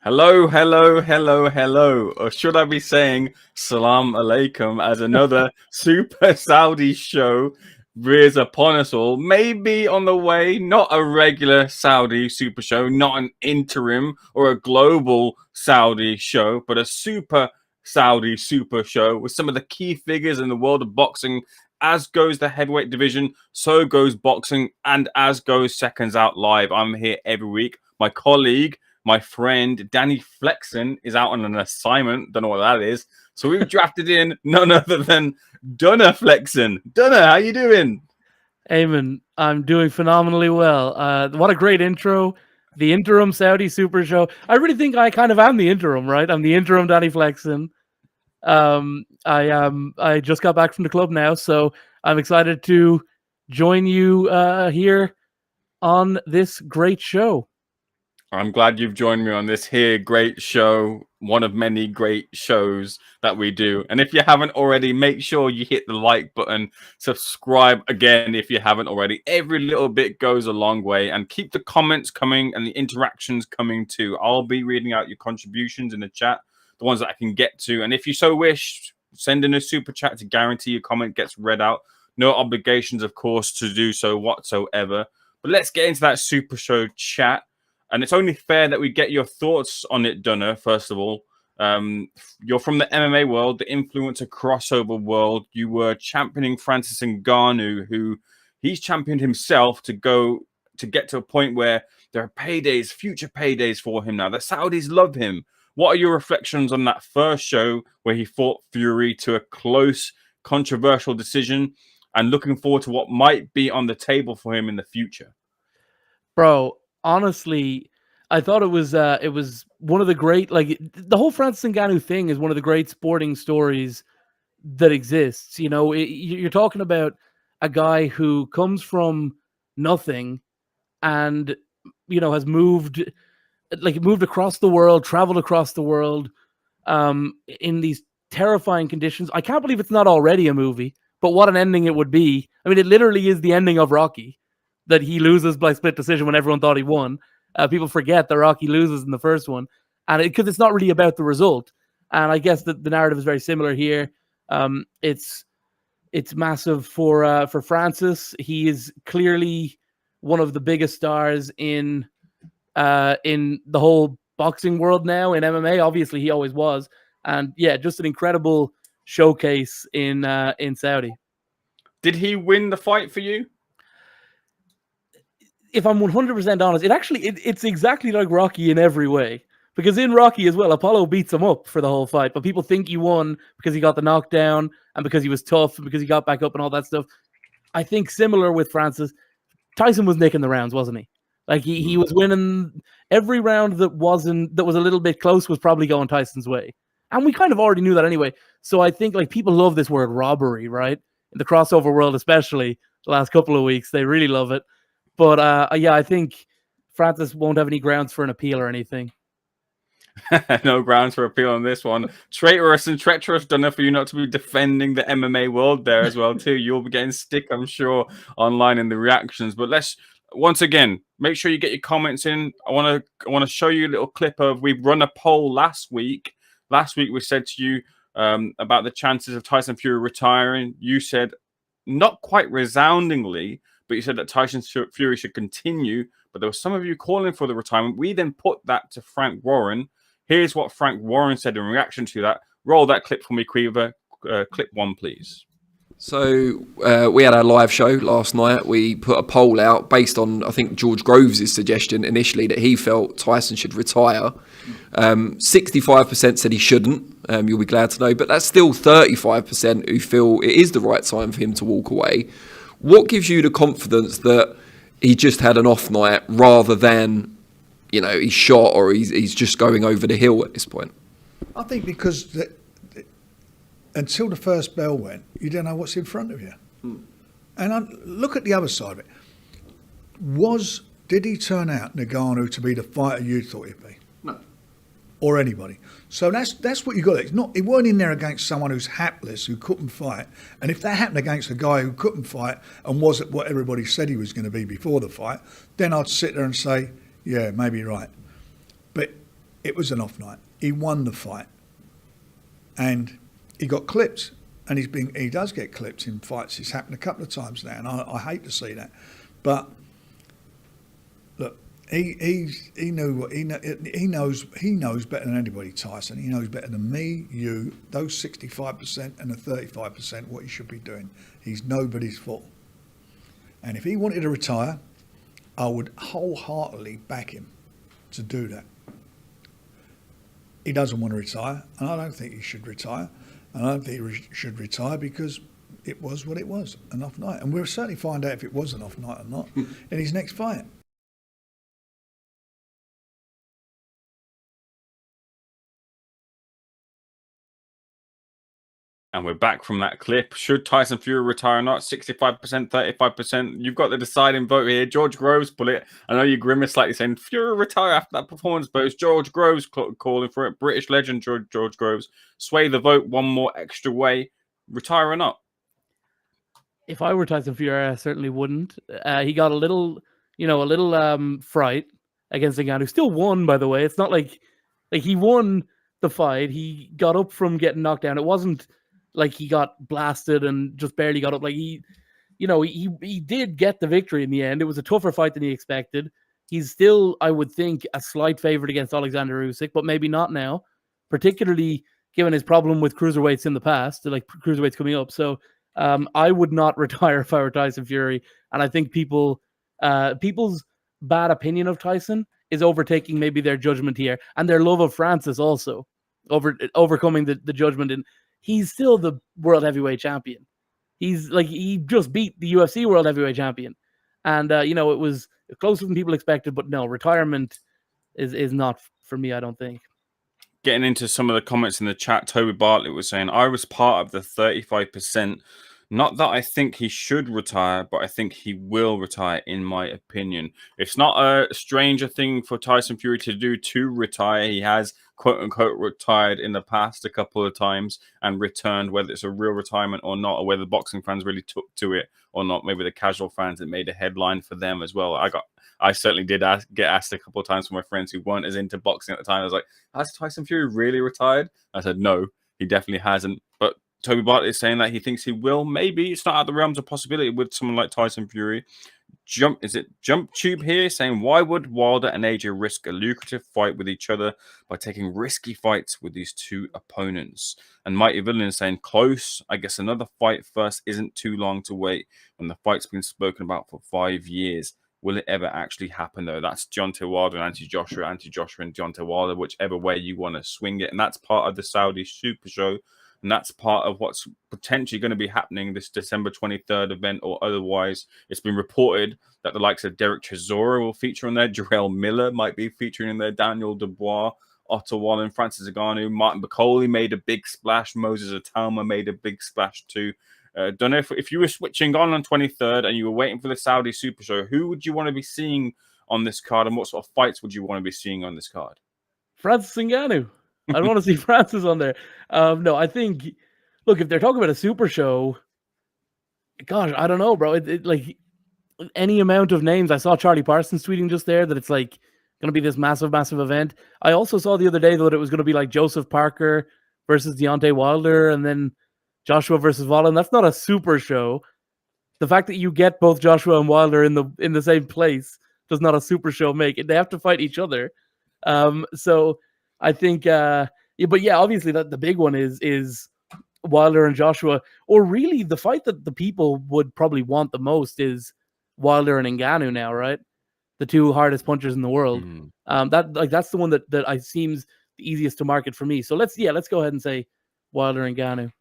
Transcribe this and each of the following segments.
Hello, hello, hello, hello. Or should I be saying salam alaikum as another super Saudi show rears upon us all? Maybe on the way, not a regular Saudi super show, not an interim or a global Saudi show, but a super Saudi super show with some of the key figures in the world of boxing. As goes the heavyweight division, so goes boxing, and as goes Seconds Out Live. I'm here every week. My colleague, my friend Donna Flexen is out on an assignment. Don't know what that is. So we've drafted in none other than Donna Flexen. Donna, how you doing? Ayman, I'm doing phenomenally well. What a great intro. The interim Saudi Super Show. I really think I kind of am the interim, right? I'm the interim Donna Flexen. I just got back from the club now, so I'm excited to join you here on this great show. I'm glad you've joined me on this here great show, one of many great shows that we do. And if you haven't already, make sure you hit the like button, subscribe again if you haven't already. Every little bit goes a long way, and keep the comments coming and the interactions coming too. I'll be reading out your contributions in the chat, the ones that I can get to. And if you so wish, send in a super chat to guarantee your comment gets read out. No obligations, of course, to do so whatsoever. But let's get into that super show chat. And it's only fair that we get your thoughts on it, Donna, first of all. You're from the MMA world, the influencer crossover world. You were championing Francis Ngannou, who he's championed himself to get to a point where there are paydays, future paydays for him now. The Saudis love him. What are your reflections on that first show where he fought Fury to a close, controversial decision, and looking forward to what might be on the table for him in the future? Bro, honestly, I thought it was one of the great, like, the whole Francis Ngannou thing is one of the great sporting stories that exists. You know, you're talking about a guy who comes from nothing and, you know, has moved across the world, traveled across the world in these terrifying conditions. I can't believe it's not already a movie, but what an ending it would be. I mean, it literally is the ending of Rocky, that he loses by split decision when everyone thought he won. People forget that Rocky loses in the first one, and because it's not really about the result. And I guess that the narrative is very similar here. It's massive for Francis. He is clearly one of the biggest stars in the whole boxing world now, in MMA. Obviously, he always was, and yeah, just an incredible showcase in Saudi. Did he win the fight for you? If I'm 100% honest, it's exactly like Rocky in every way. Because in Rocky as well, Apollo beats him up for the whole fight, but people think he won because he got the knockdown and because he was tough and because he got back up and all that stuff. I think similar with Francis, Tyson was nicking the rounds, wasn't he? Like he was winning every round that was a little bit close was probably going Tyson's way. And we kind of already knew that anyway. So I think like people love this word robbery, right? In the crossover world, especially the last couple of weeks, they really love it. But yeah, I think Francis won't have any grounds for an appeal or anything. No grounds for appeal on this one. Traitorous and treacherous, Donna, for you not to be defending the MMA world there as well too. You'll be getting stick, I'm sure, online in the reactions. But let's once again make sure you get your comments in. I want to show you a little clip of, we've run a poll last week. Last week we said to you about the chances of Tyson Fury retiring. You said not quite resoundingly, but you said that Tyson Fury should continue. But there were some of you calling for the retirement. We then put that to Frank Warren. Here's what Frank Warren said in reaction to that. Roll that clip for me, Quiver. Clip one, please. So we had our live show last night. We put a poll out based on, I think, George Groves' suggestion initially that he felt Tyson should retire. 65% said he shouldn't, you'll be glad to know. But that's still 35% who feel it is the right time for him to walk away. What gives you the confidence that he just had an off night rather than, you know, he's shot or he's just going over the hill at this point? I think because until the first bell went, you don't know what's in front of you. And look at the other side of it. Did he turn out, Ngannou, to be the fighter you thought he'd be? No. Or anybody. So that's what you got. He weren't in there against someone who's hapless, who couldn't fight. And if that happened against a guy who couldn't fight and wasn't what everybody said he was going to be before the fight, then I'd sit there and say, yeah, maybe you're right. But it was an off night. He won the fight, and he got clipped, and he does get clipped in fights. It's happened a couple of times now, and I hate to see that. But look, he knows better than anybody, Tyson. He knows better than me, you, those 65% and the 35% what he should be doing. He's nobody's fault. And if he wanted to retire, I would wholeheartedly back him to do that. He doesn't want to retire, and I don't think he should retire. And I don't think he should retire because it was what it was, an off night. And we'll certainly find out if it was an off night or not in his next fight. And we're back from that clip. Should Tyson Fury retire or not? 65%, 35%. You've got the deciding vote here. George Groves put it. I know you grimace slightly saying Fury retire after that performance, but it's George Groves calling for it. British legend George Groves. Sway the vote one more extra way. Retire or not? If I were Tyson Fury, I certainly wouldn't. He got a little fright against Ngannou. Still won, by the way. It's not like he won the fight. He got up from getting knocked down. It wasn't like he got blasted and just barely got up. Like he did get the victory in the end. It was a tougher fight than he expected. He's still, I would think, a slight favorite against Alexander Usyk, but maybe not now, particularly given his problem with cruiserweights in the past, like cruiserweights coming up. So I would not retire if I were Tyson Fury. And I think people's bad opinion of Tyson is overtaking maybe their judgment here and their love of Francis also overcoming the judgment. And he's still the world heavyweight champion. He just beat the UFC world heavyweight champion. And, it was closer than people expected, but no, retirement is not for me, I don't think. Getting into some of the comments in the chat, Toby Bartlett was saying, I was part of the 35%. Not that I think he should retire, but I think he will retire, in my opinion. It's not a stranger thing for Tyson Fury to do to retire. He has, quote-unquote, retired in the past a couple of times and returned, whether it's a real retirement or not, or whether the boxing fans really took to it or not. Maybe the casual fans, it made a headline for them as well. I certainly did get asked a couple of times from my friends who weren't as into boxing at the time. I was like, has Tyson Fury really retired? I said, no, he definitely hasn't. But Toby Bartlett is saying that he thinks he will. Maybe it's not out of the realms of possibility with someone like Tyson Fury. Jump Tube here saying, why would Wilder and AJ risk a lucrative fight with each other by taking risky fights with these two opponents? And Mighty Villain is saying, close. I guess another fight first isn't too long to wait when the fight's been spoken about for 5 years. Will it ever actually happen, though? That's Deontay Wilder and Anti-Joshua and Deontay Wilder, whichever way you want to swing it. And that's part of the Saudi Super Show. And that's part of what's potentially going to be happening this December 23rd event or otherwise. It's been reported that the likes of Derek Chisora will feature on there. Jarrell Miller might be featuring in there. Daniel Dubois, Otto Wallen, Francis Ngannou, Martin Bacoli made a big splash. Moses Atalma made a big splash too. Don't know if you were switching on 23rd and you were waiting for the Saudi Super Show, who would you want to be seeing on this card and what sort of fights would you want to be seeing on this card? Francis Ngannou. I want to see Francis on there. No, I think, look, if they're talking about a Super Show, gosh, I don't know, bro. It like any amount of names. I saw Charlie Parsons tweeting just there that it's like going to be this massive, massive event. I also saw the other day that it was going to be like Joseph Parker versus Deontay Wilder and then Joshua versus Wallen. That's not a Super Show. The fact that you get both Joshua and Wilder in the same place does not a Super Show make it. They have to fight each other. So I think, but yeah, obviously that the big one is Wilder and Joshua, or really the fight that the people would probably want the most is Wilder and Ngannou now, right? The two hardest punchers in the world. That's the one that I seems the easiest to market for me. So let's go ahead and say Wilder and Ngannou.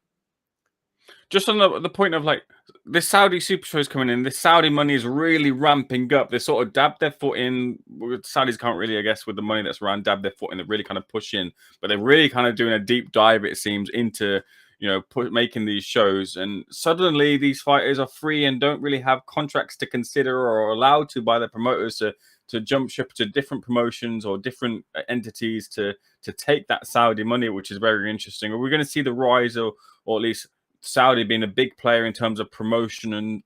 Just on the point of like this Saudi Super Show is coming in, this Saudi money is really ramping up. They sort of dabbed their foot in. Saudis can't really, I guess, with the money that's around, dab their foot in. They really kind of push in, but they're really kind of doing a deep dive, it seems, into making these shows. And suddenly these fighters are free and don't really have contracts to consider or are allowed to by the promoters to jump ship to different promotions or different entities to take that Saudi money, which is very interesting. Are we going to see the rise or at least Saudi being a big player in terms of promotion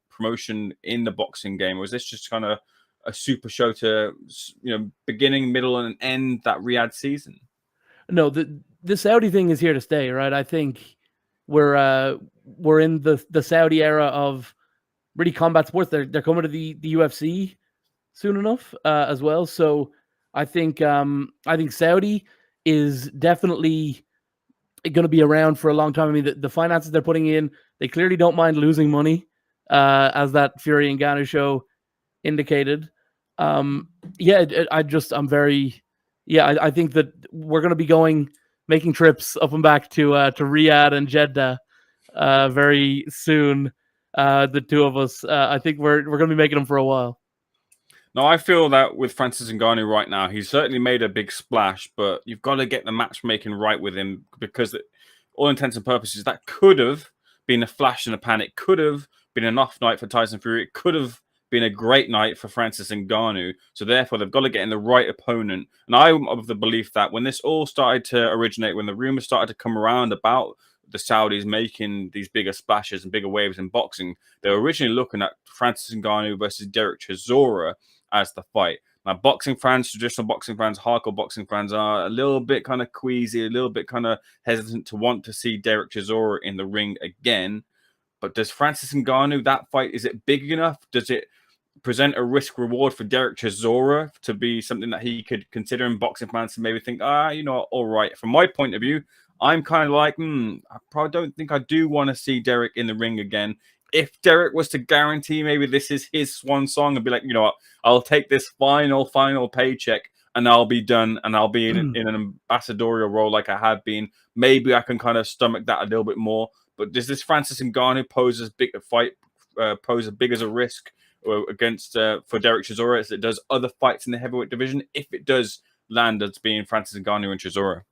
in the boxing game, or is this just kind of a Super Show to beginning, middle, and end that Riyadh season? No, the Saudi thing is here to stay, right? I think we're in the Saudi era of really combat sports. They're coming to the UFC soon enough as well. So I think Saudi is definitely going to be around for a long time. I mean, the finances they're putting in, they clearly don't mind losing money, as that Fury and Ngannou show indicated. I think that we're going to be making trips up and back to Riyadh and Jeddah very soon. The two of us, I think we're going to be making them for a while. No, I feel that with Francis Ngannou right now, he's certainly made a big splash, but you've got to get the matchmaking right with him, because all intents and purposes, that could have been a flash in the pan. It could have been an off night for Tyson Fury. It could have been a great night for Francis Ngannou. So therefore, they've got to get in the right opponent. And I'm of the belief that when this all started to originate, when the rumors started to come around about the Saudis making these bigger splashes and bigger waves in boxing, they were originally looking at Francis Ngannou versus Derek Chisora as the fight. Now, boxing fans, traditional boxing fans, hardcore boxing fans are a little bit kind of queasy, a little bit kind of hesitant to want to see Derek Chisora in the ring again. But does Francis Ngannou, that fight, is it big enough? Does it present a risk reward for Derek Chisora to be something that he could consider, in boxing fans to maybe think, all right. From my point of view, I'm kind of like, I probably don't think I do want to see Derek in the ring again. If Derek was to guarantee maybe this is his swan song and be like, you know what, I'll take this final paycheck and I'll be done and I'll be in an ambassadorial role like I have been, maybe I can kind of stomach that a little bit more. But does this Francis Ngannou pose as big as a risk against for Derek Chisora as it does other fights in the heavyweight division, if it does land as being Francis Ngannou and Chisora?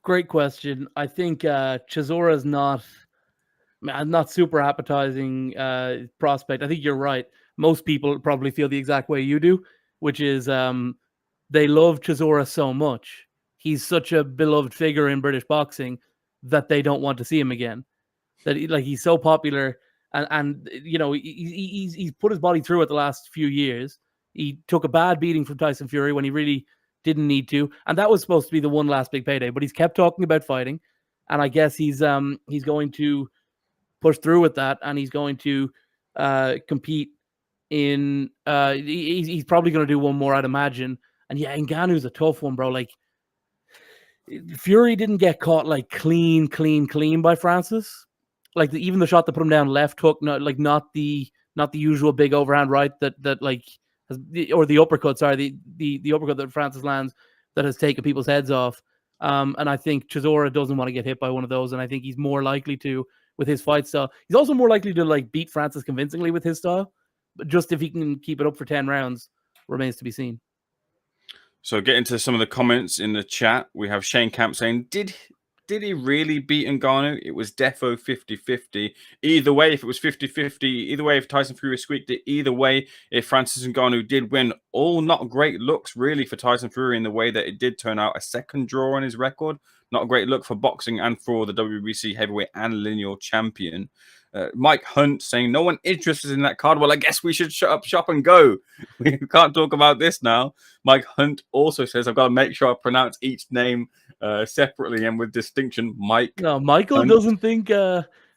Great question. I think Chisora is not super appetizing prospect. I think you're right. Most people probably feel the exact way you do, which is they love Chisora so much. He's such a beloved figure in British boxing that they don't want to see him again. That he's so popular, and he's put his body through it the last few years. He took a bad beating from Tyson Fury when he really didn't need to, and that was supposed to be the one last big payday. But he's kept talking about fighting, and I guess he's going to push through with that, and he's going to compete in. He's probably going to do one more, I'd imagine. And yeah, Ngannou's a tough one, bro. Like, Fury didn't get caught like clean by Francis. Like even the shot that put him down left hook, not the usual big overhand right that like has, or the uppercut. Sorry, the uppercut that Francis lands that has taken people's heads off. And I think Chisora doesn't want to get hit by one of those, and I think he's more likely to with his fight style. He's also more likely to like beat Francis convincingly with his style. But just if he can keep it up for 10 rounds remains to be seen. So get into some of the comments in the chat. We have Shane Camp saying, Did he really beat Ngannou? It was defo 50-50. Either way, if it was 50-50, either way, if Tyson Fury squeaked it, either way, if Francis Ngannou did win, all not great looks really for Tyson Fury in the way that it did turn out a second draw on his record. Not a great look for boxing and for the WBC heavyweight and lineal champion. Mike Hunt saying, no one interested in that card. Well, I guess we should shut up shop and go. We can't talk about this now. Mike Hunt also says, I've got to make sure I pronounce each name separately and with distinction. No, Michael Hunt doesn't think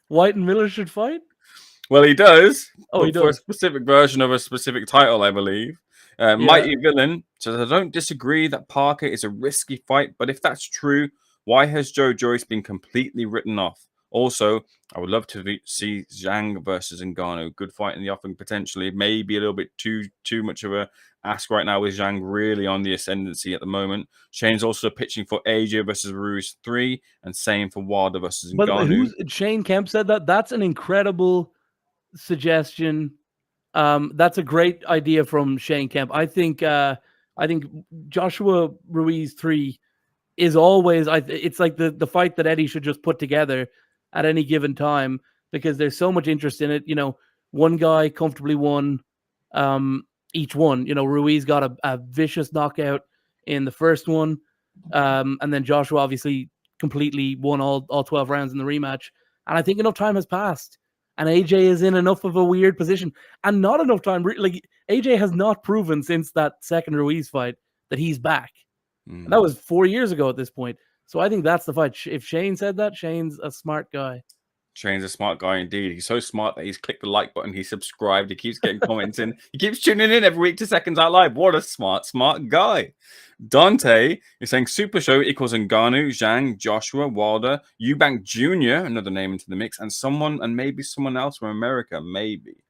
White and Miller should fight? Well, he does. Oh, he does. For a specific version of a specific title, I believe. Mighty Villain says, I don't disagree that Parker is a risky fight, but if that's true, why has Joe Joyce been completely written off? Also, I would love to see Zhang versus Ngannou. Good fight in the offing potentially. Maybe a little bit too much of a ask right now with Zhang really on the ascendancy at the moment. Shane's also pitching for AJ versus Ruiz 3 and same for Wilder versus Ngannou. Shane Kemp said that. That's an incredible suggestion. That's a great idea from Shane Kemp. I think Joshua Ruiz 3 is always it's like the fight that Eddie should just put together at any given time, because there's so much interest in it. You know, one guy comfortably won each one. You know, Ruiz got a vicious knockout in the first one, and then Joshua obviously completely won all 12 rounds in the rematch. And I think enough time has passed, and AJ is in enough of a weird position, and not enough time. Like, AJ has not proven since that second Ruiz fight that he's back. And that was 4 years ago at this point. So I think that's the fight. If Shane said that, Shane's a smart guy. Shane's a smart guy indeed. He's so smart that he's clicked the like button, he's subscribed, he keeps getting comments in, he keeps tuning in every week to Seconds Out Live. What a smart guy. Dante is saying Super Show equals Ngannou, Zhang, Joshua, Wilder, Eubank Jr., another name into the mix, and maybe someone else from America, maybe.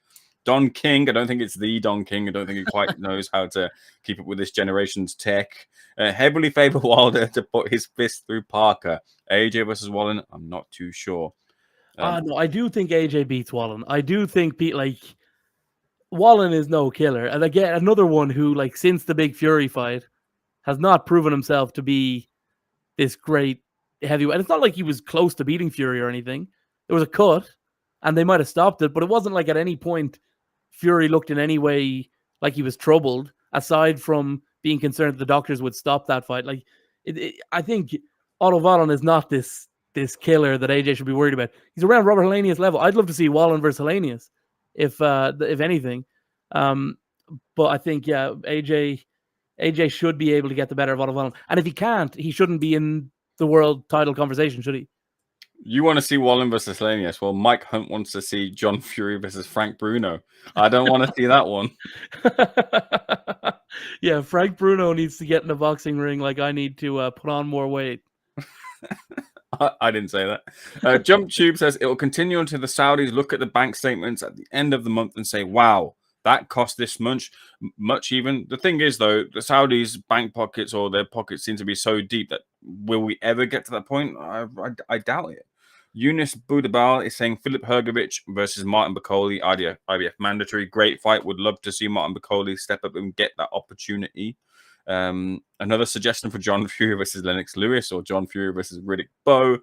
Don King, I don't think it's the Don King. I don't think he quite knows how to keep up with this generation's tech. Heavily favor Wilder to put his fist through Parker. AJ versus Wallen, I'm not too sure. No, I do think AJ beats Wallen. I do think Wallen is no killer. And again, another one who, like, since the big Fury fight, has not proven himself to be this great heavyweight. And it's not like he was close to beating Fury or anything. There was a cut, and they might have stopped it, but it wasn't like at any point Fury looked in any way like he was troubled, aside from being concerned that the doctors would stop that fight. Like, I think Otto Wallen is not this killer that AJ should be worried about. He's around Robert Helenius level. I'd love to see Wallen versus Helenius, if anything. But I think, yeah, AJ should be able to get the better of Otto Wallen. And if he can't, he shouldn't be in the world title conversation, should he? You want to see Wallen versus Helenius? Well, Mike Hunt wants to see John Fury versus Frank Bruno. I don't want to see that one. Yeah, Frank Bruno needs to get in a boxing ring like I need to put on more weight. I didn't say that. Jump Tube says it will continue until the Saudis look at the bank statements at the end of the month and say, wow, that cost this much even. The thing is, though, the Saudis' bank pockets or their pockets seem to be so deep that will we ever get to that point? I doubt it. Eunice Budabal is saying Philip Hergovich versus Martin Bakole, IBF mandatory. Great fight. Would love to see Martin Bakole step up and get that opportunity. Another suggestion for John Fury versus Lennox Lewis or John Fury versus Riddick Bowe.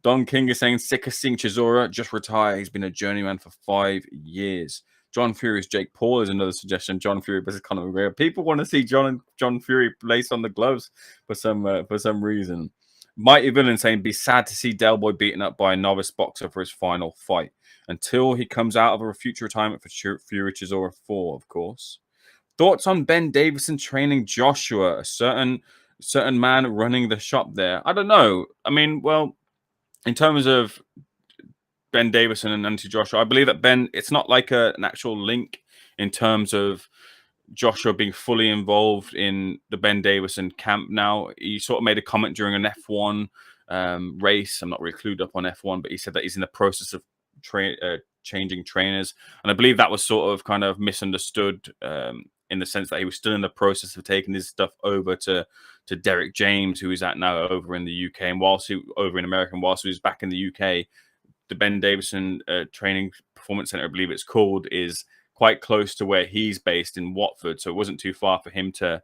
Don King is saying sick of seeing Chisora just retire. He's been a journeyman for 5 years. John Fury's Jake Paul is another suggestion. John Fury versus Conor McGregor. People want to see John Fury lace on the gloves for some reason. Mighty Villain saying be sad to see Del Boy beaten up by a novice boxer for his final fight until he comes out of a future retirement for Fury Chisora 4, of course. Thoughts on Ben Davison training Joshua, a certain man running the shop there? I don't know. I mean, well, in terms of Ben Davison and Anthony Joshua, I believe that Ben, it's not like an actual link in terms of Joshua being fully involved in the Ben Davison camp now. He sort of made a comment during an F1 race. I'm not really clued up on F1, but he said that he's in the process of changing trainers. And I believe that was sort of kind of misunderstood in the sense that he was still in the process of taking his stuff over to Derek James, who is at now over in the UK. And whilst he over in America, and whilst he was back in the UK, the Ben Davison Training Performance Center, I believe it's called, is quite close to where he's based in Watford. So it wasn't too far for him to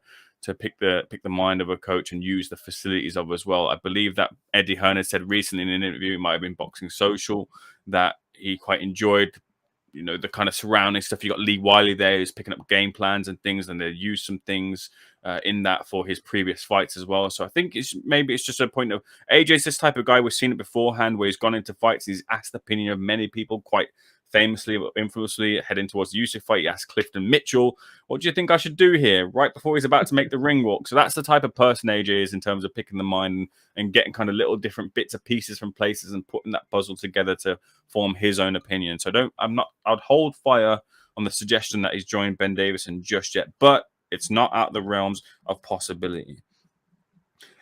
pick the mind of a coach and use the facilities of as well. I believe that Eddie Hearn had said recently in an interview, it might have been Boxing Social, that he quite enjoyed, you know, the kind of surrounding stuff. You got Lee Wiley there who's picking up game plans and things, and they use some things in that for his previous fights as well. So I think maybe it's just a point of AJ's this type of guy. We've seen it beforehand where he's gone into fights. He's asked the opinion of many people quite famously, infamously, heading towards the Usyk fight. He asked Clifton Mitchell, what do you think I should do here? Right before he's about to make the ring walk. So that's the type of person AJ is in terms of picking the mind and getting kind of little different bits of pieces from places and putting that puzzle together to form his own opinion. So I'd hold fire on the suggestion that he's joined Ben Davison just yet, but it's not out of the realms of possibility.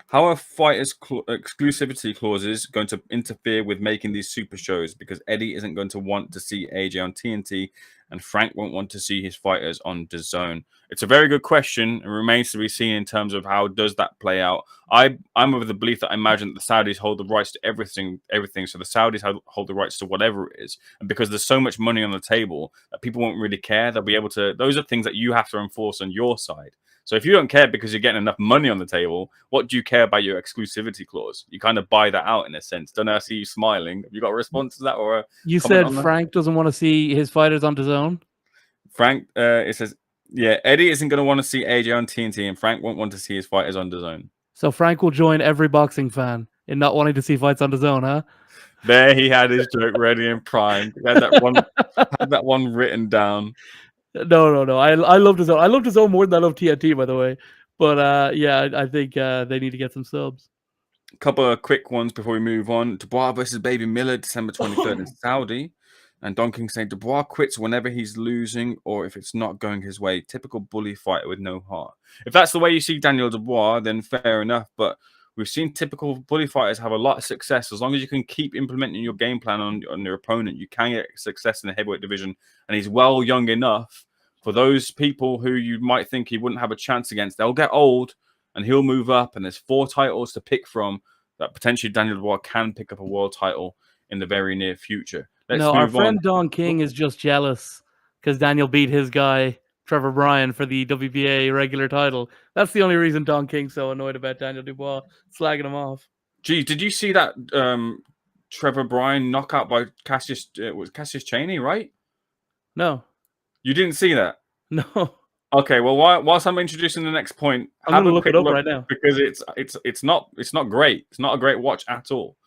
How are fighters' exclusivity clauses going to interfere with making these super shows? Because Eddie isn't going to want to see AJ on TNT, and Frank won't want to see his fighters on DAZN. It's a very good question. It remains to be seen in terms of how does that play out. I'm of the belief that I imagine that the Saudis hold the rights to everything. So the Saudis hold the rights to whatever it is. And because there's so much money on the table that people won't really care, they'll be able to. Those are things that you have to enforce on your side. So if you don't care because you're getting enough money on the table, what do you care about your exclusivity clause? You kind of buy that out in a sense. Don't I see you smiling? Have you got a response to that? Or you said Frank doesn't want to see his fighters on DAZN? Frank, it says, yeah, Eddie isn't going to want to see AJ on TNT, and Frank won't want to see his fighters on DAZN. So Frank will join every boxing fan in not wanting to see fights on DAZN, huh? There he had his joke ready and primed. He had that one written down. No. I love DAZN. I love DAZN more than I love TNT, by the way. But yeah, I think they need to get some subs. Couple of quick ones before we move on. Dubois versus Baby Miller, December 23rd in Saudi. And Don King saying Dubois quits whenever he's losing or if it's not going his way. Typical bully fighter with no heart. If that's the way you see Daniel Dubois, then fair enough. But we've seen typical bully fighters have a lot of success. As long as you can keep implementing your game plan on your opponent, you can get success in the heavyweight division. And he's well young enough for those people who you might think he wouldn't have a chance against. They'll get old and he'll move up. And there's 4 titles to pick from that potentially Daniel Dubois can pick up a world title in the very near future. Let's our move friend on. Don King is just jealous because Daniel beat his guy, Trevor Bryan, for the WBA regular title. That's the only reason Don King's so annoyed about Daniel Dubois, slagging him off. Gee, did you see that Trevor Bryan knockout by Cassius Chaney, right? No. You didn't see that? No. Okay, well, whilst I'm introducing the next point, I'm going to look it up right now because it's not great. It's not a great watch at all.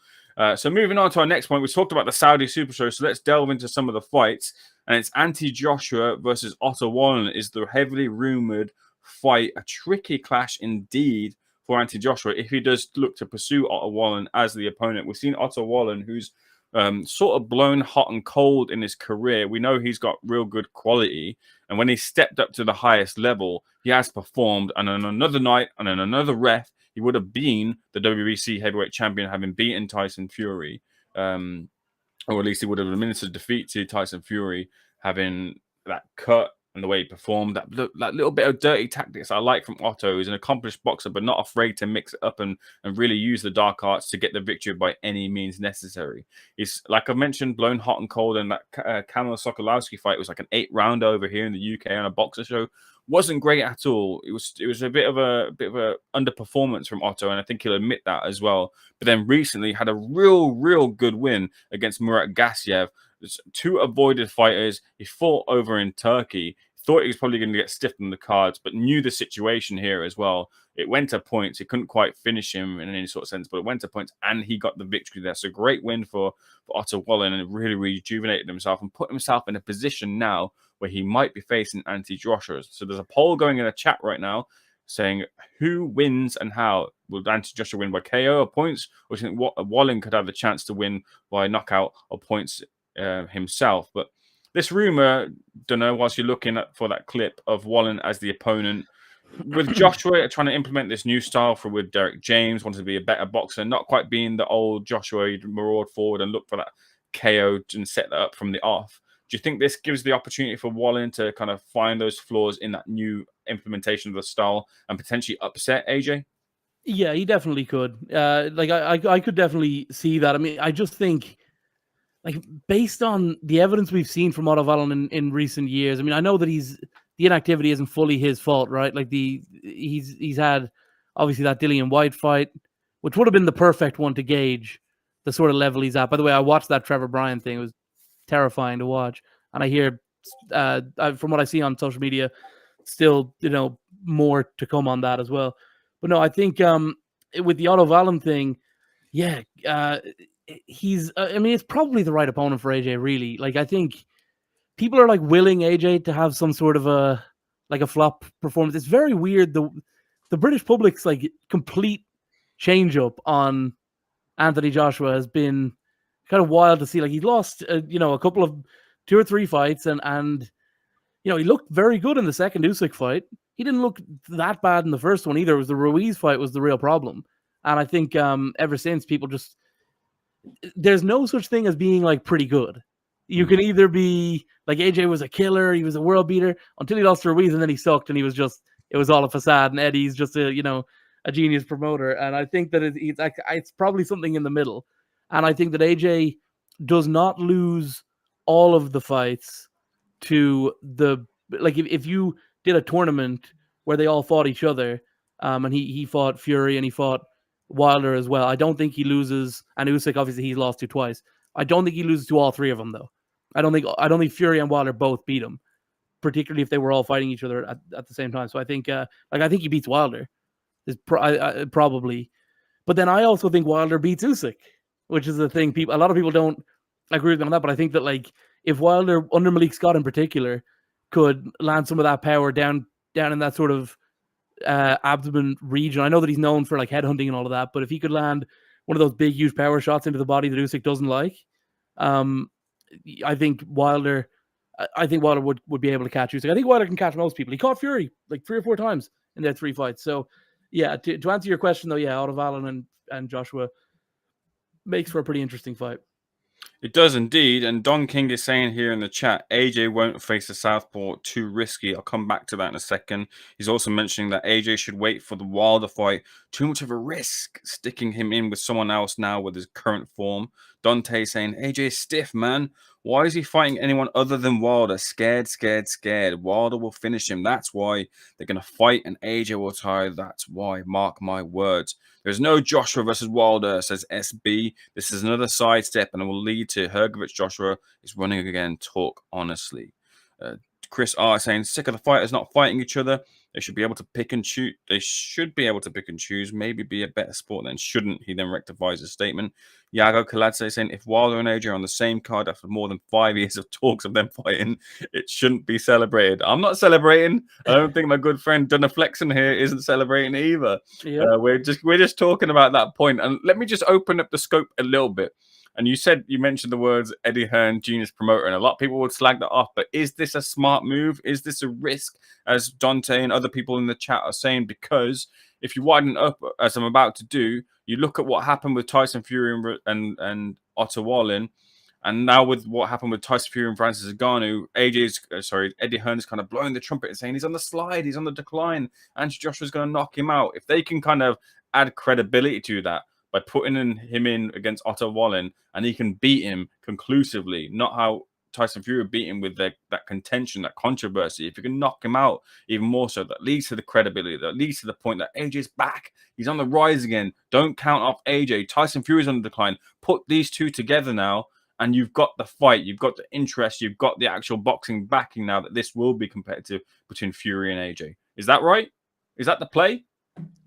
So moving on to our next point, we talked about the Saudi Super Show. So let's delve into some of the fights, and it's Ante Joshua versus Otto Wallen is the heavily rumored fight. A tricky clash indeed for Ante Joshua if he does look to pursue Otto Wallen as the opponent. We've seen Otto Wallen, who's sort of blown hot and cold in his career. We know he's got real good quality. And when he stepped up to the highest level, he has performed. And on another night, and on another ref, he would have been the WBC heavyweight champion, having beaten Tyson Fury. Or at least he would have administered defeat to Tyson Fury, having that cut and the way he performed. That little bit of dirty tactics I like from Otto. He's an accomplished boxer, but not afraid to mix it up and really use the dark arts to get the victory by any means necessary. He's, like I mentioned, blown hot and cold, and that Kamil Sokolowski fight was like an 8-round over here in the UK on a boxer show. Wasn't great at all. It was a bit of a underperformance from Otto, and I think he'll admit that as well. But then recently had a real good win against Murat Gassiev. There's 2 avoided fighters. He fought over in Turkey. Thought he was probably going to get stiffed in the cards, but knew the situation here as well. It went to points. He couldn't quite finish him in any sort of sense, but it went to points, and he got the victory there. So great win for Otto Wallen, and it really rejuvenated himself and put himself in a position now where he might be facing Ante Joshua. So there's a poll going in the chat right now saying who wins and how. Will Ante Joshua win by KO or points, or do you think Wallen could have the chance to win by knockout or points himself? But this rumor, don't know, whilst you're looking for that clip of Wallen as the opponent, with Joshua trying to implement this new style with Derek James, wanting to be a better boxer, not quite being the old Joshua, he'd maraud forward and look for that KO and set that up from the off. Do you think this gives the opportunity for Wallen to kind of find those flaws in that new implementation of the style and potentially upset AJ? Yeah, he definitely could. I could definitely see that. I mean, I just think, like, based on the evidence we've seen from Otto Wallen in recent years, I mean, I know that the inactivity isn't fully his fault, right? Like he's had obviously that Dillian White fight, which would have been the perfect one to gauge the sort of level he's at. By the way, I watched that Trevor Bryan thing. It was terrifying to watch, and I hear from what I see on social media, still more to come on that as well. But no, I think with the Otto Wallen thing, yeah. He's I mean, it's probably the right opponent for AJ, really. Like, I think people are like willing AJ to have some sort of a flop performance. It's very weird. The British public's like complete change up on Anthony Joshua has been kind of wild to see. Like, he lost a couple of 2 or 3 fights, and he looked very good in the second Usyk fight. He didn't look that bad in the first one either. It was the Ruiz fight was the real problem. And I think ever since, people just, there's no such thing as being like pretty good. You can either be like AJ was a killer, he was a world beater until he lost to Ruiz, and then he sucked, and it was all a facade, and Eddie's just a genius promoter. And I think that it's probably something in the middle. And I think that AJ does not lose all of the fights to if you did a tournament where they all fought each other, and he fought Fury and he fought Wilder as well. I don't think he loses, and Usyk, obviously he's lost to twice. I don't think he loses to all 3 of them, though. I don't think Fury and Wilder both beat him, particularly if they were all fighting each other at the same time. So I think I think he beats Wilder, probably. But then I also think Wilder beats Usyk, which is the thing. A lot of people don't agree with me on that, but I think that, like, if Wilder, under Malik Scott in particular, could land some of that power down in that sort of abdomen region. I know that he's known for like headhunting and all of that, but if he could land one of those big, huge power shots into the body that Usyk doesn't like, I think Wilder would be able to catch Usyk. I think Wilder can catch most people. He caught Fury like 3 or 4 times in their 3 fights. So, yeah, to answer your question though, yeah, Otto Wallen and Joshua makes for a pretty interesting fight. It does indeed. And Don King is saying here in the chat, AJ won't face the southpaw, too risky. I'll come back to that in a second. He's also mentioning that AJ should wait for the Wilder fight. Too much of a risk sticking him in with someone else now with his current form. Dante saying, AJ is stiff, man. Why is he fighting anyone other than Wilder? Scared. Wilder will finish him. That's why they're going to fight and AJ will tire. That's why. Mark my words. There's no Joshua versus Wilder, says SB. This is another sidestep and it will lead to Hrgovic Joshua is running again. Talk honestly. Chris R saying, sick of the fighters not fighting each other. They should be able to pick and choose. They should be able to pick and choose. Maybe be a better sport than shouldn't. He then rectifies his statement. Yago Kaladze saying, if Wilder and AJ are on the same card after more than 5 years of talks of them fighting, it shouldn't be celebrated. I'm not celebrating. I don't think my good friend Donna Flexen here isn't celebrating either. Yeah. We're just talking about that point. And let me just open up the scope a little bit. And you mentioned the words Eddie Hearn, genius promoter, and a lot of people would slag that off. But is this a smart move? Is this a risk, as Dante and other people in the chat are saying? Because if you widen up, as I'm about to do, you look at what happened with Tyson Fury and Otto Wallin, and now with what happened with Tyson Fury and Francis Ngannou, Eddie Hearn is kind of blowing the trumpet and saying he's on the slide, he's on the decline, and Joshua's going to knock him out. If they can kind of add credibility to that, by putting him in against Otto Wallen, and he can beat him conclusively, not how Tyson Fury beat him with that contention, that controversy. If you can knock him out even more so, that leads to the credibility, that leads to the point that AJ's back. He's on the rise again. Don't count off AJ. Tyson Fury's on the decline. Put these two together now, and you've got the fight. You've got the interest. You've got the actual boxing backing now that this will be competitive between Fury and AJ. Is that right? Is that the play?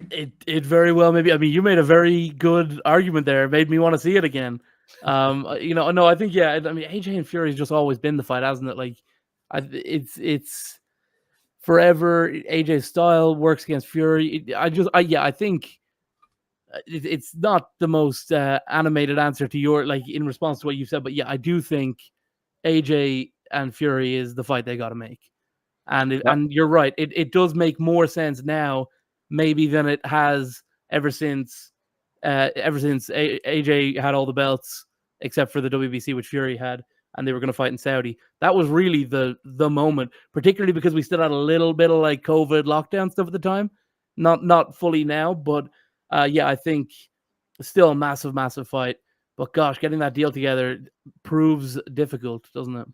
It very well maybe. I mean, you made a very good argument there. It made me want to see it again. No, I think yeah. I mean, AJ and Fury's just always been the fight, hasn't it? Like, it's forever. AJ's style works against Fury. I think it's not the most animated answer to your in response to what you said, but yeah, I do think AJ and Fury is the fight they got to make, and you're right. It does make more sense now. Maybe than it has ever since AJ had all the belts except for the WBC, which Fury had, and they were going to fight in Saudi. That was really the moment, particularly because we still had a little bit of like COVID lockdown stuff at the time. Not fully now, but I think still a massive fight. But gosh, getting that deal together proves difficult, doesn't it?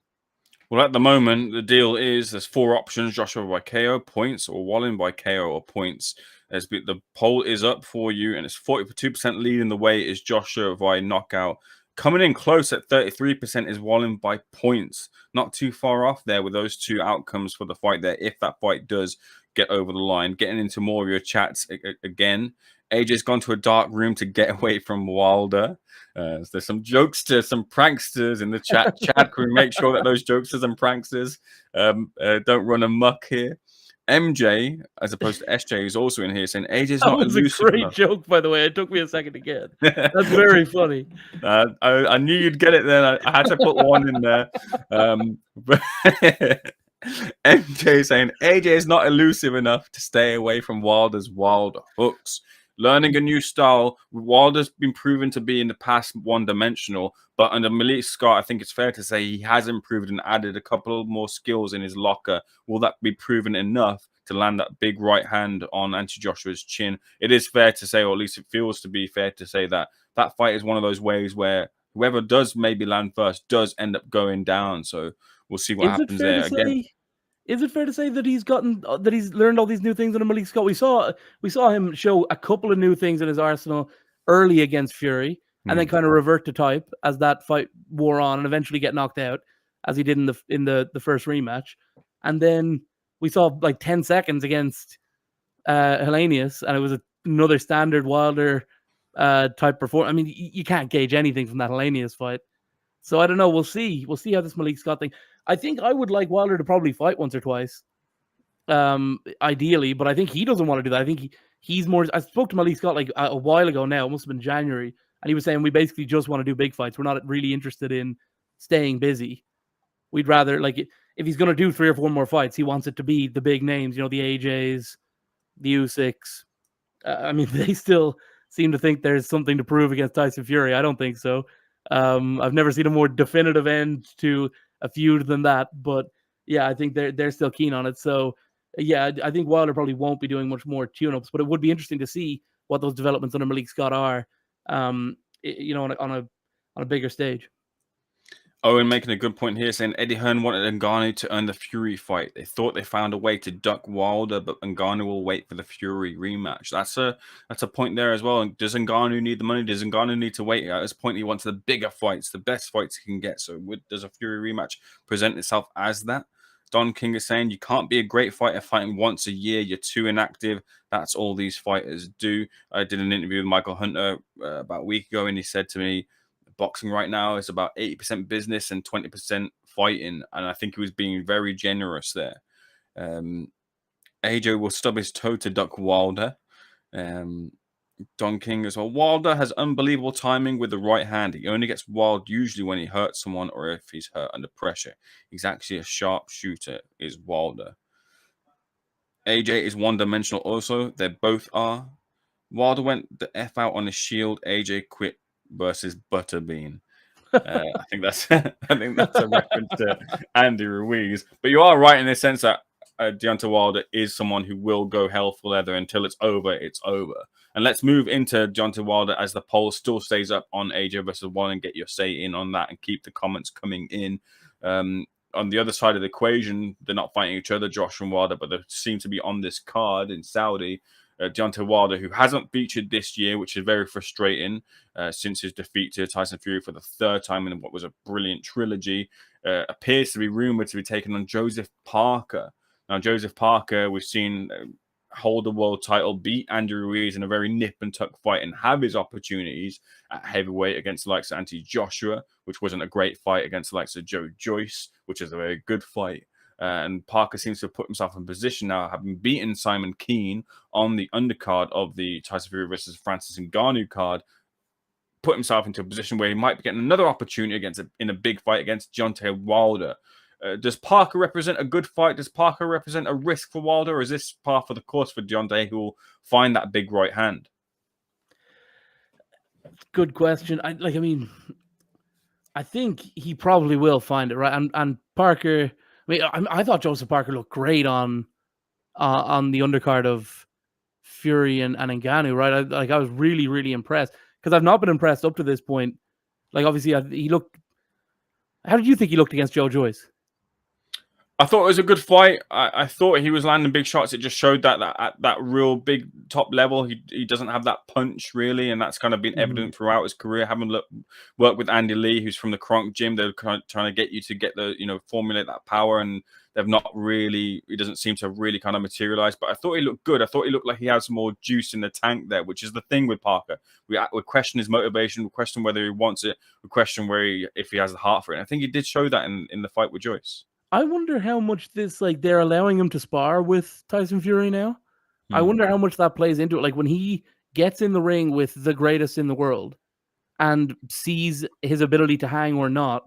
Well, at the moment, the deal is there's 4 options: Joshua by KO, points, or Wallen by KO or points. The poll is up for you, and it's 42% leading the way is Joshua by knockout. Coming in close at 33% is Wallen by points. Not too far off there with those 2 outcomes for the fight there, if that fight does get over the line. Getting into more of your chats again. AJ's gone to a dark room to get away from Wilder. There's some jokesters, some pranksters in the chat. Chad, can we make sure that those jokesters and pranksters don't run amok here? MJ, as opposed to SJ, is also in here saying AJ's not elusive. That was a great joke, by the way. It took me a second to get. That's very funny. I knew you'd get it then. I had to put one in there. MJ saying AJ is not elusive enough to stay away from Wilder's wild hooks. Learning a new style. Wilder's been proven to be in the past one-dimensional, but under Malik Scott, I think it's fair to say he has improved and added a couple more skills in his locker. Will that be proven enough to land that big right hand on Anthony Joshua's chin? It is fair to say, or at least it feels to be fair to say, that that fight is one of those ways where whoever does maybe land first does end up going down. So we'll see what happens there. Again, is it fair to say that he's learned all these new things under Malik Scott? We saw him show a couple of new things in his arsenal early against Fury, and then kind of revert to type as that fight wore on, and eventually get knocked out, as he did in the first rematch. And then we saw like 10 seconds against Helenius, and it was another standard Wilder type performance. I mean, you can't gauge anything from that Helenius fight. So I don't know. We'll see. We'll see how this Malik Scott thing. I think I would like Wilder to probably fight once or twice. ideally, but I think he doesn't want to do that. I think he's more. I spoke to Malik Scott like a while ago now. It must have been January, and he was saying we basically just want to do big fights. We're not really interested in staying busy. We'd rather like if he's going to do 3 or 4 more fights, he wants it to be the big names. You know, the AJs, the Usyks. I mean, they still seem to think there's something to prove against Tyson Fury. I don't think so. I've never seen a more definitive end to a feud than that. But yeah, I think they're still keen on it. So yeah, I think Wilder probably won't be doing much more tune-ups, but it would be interesting to see what those developments under Malik Scott are. You know, on a bigger stage. Owen making a good point here, saying Eddie Hearn wanted Ngannou to earn the Fury fight. They thought they found a way to duck Wilder, but Ngannou will wait for the Fury rematch. That's a point there as well. And does Ngannou need the money? Does Ngannou need to wait? At this point, he wants the bigger fights, the best fights he can get. So does a Fury rematch present itself as that? Don King is saying you can't be a great fighter fighting once a year. You're too inactive. That's all these fighters do. I did an interview with Michael Hunter about a week ago, and he said to me, boxing right now is about 80% business and 20% fighting, and I think he was being very generous there. AJ will stub his toe to duck Wilder. Don King as well. Wilder has unbelievable timing with the right hand. He only gets wild usually when he hurts someone or if he's hurt under pressure. He's actually a sharp shooter, is Wilder. AJ is one-dimensional also. They both are. Wilder went the F out on his shield. AJ quit versus Butterbean. I think that's a reference to Andy Ruiz. But you are right in the sense that Deontay Wilder is someone who will go hell for leather until it's over. It's over. And let's move into Deontay Wilder as the poll still stays up on AJ versus Wallen. Get your say in on that and keep the comments coming in. On the other side of the equation, they're not fighting each other, Josh and Wilder, but they seem to be on this card in Saudi. Deontay Wilder, who hasn't featured this year, which is very frustrating since his defeat to Tyson Fury for the 3rd time in what was a brilliant trilogy, appears to be rumored to be taking on Joseph Parker. Now, Joseph Parker, we've seen hold the world title, beat Andy Ruiz in a very nip and tuck fight and have his opportunities at heavyweight against the likes of Anthony Joshua, which wasn't a great fight, against the likes of Joe Joyce, which is a very good fight. And Parker seems to have put himself in position now, having beaten Simon Keane on the undercard of the Tyson Fury versus Francis Ngannou card, put himself into a position where he might be getting another opportunity in a big fight against Deontay Wilder. Does Parker represent a good fight? Does Parker represent a risk for Wilder, or is this par for the course for Deontay, who will find that big right hand? Good question. I think he probably will find it, right? And Parker. I mean, I thought Joseph Parker looked great on the undercard of Fury and Ngannou, right? I was really, really impressed, because I've not been impressed up to this point. Like, obviously, he looked. How did you think he looked against Joe Joyce? I thought it was a good fight. I thought he was landing big shots. It just showed that at that real big top level, he doesn't have that punch really, and that's kind of been evident throughout his career. Having worked with Andy Lee, who's from the Kronk gym, they're kind of trying to get you to get formulate that power, and they've not really. It doesn't seem to have really kind of materialized. But I thought he looked good. I thought he looked like he had some more juice in the tank there, which is the thing with Parker. We question his motivation. We question whether he wants it. We question if he has the heart for it. And I think he did show that in the fight with Joyce. I wonder how much this, like, they're allowing him to spar with Tyson Fury now. I wonder how much that plays into it. Like, when he gets in the ring with the greatest in the world and sees his ability to hang or not,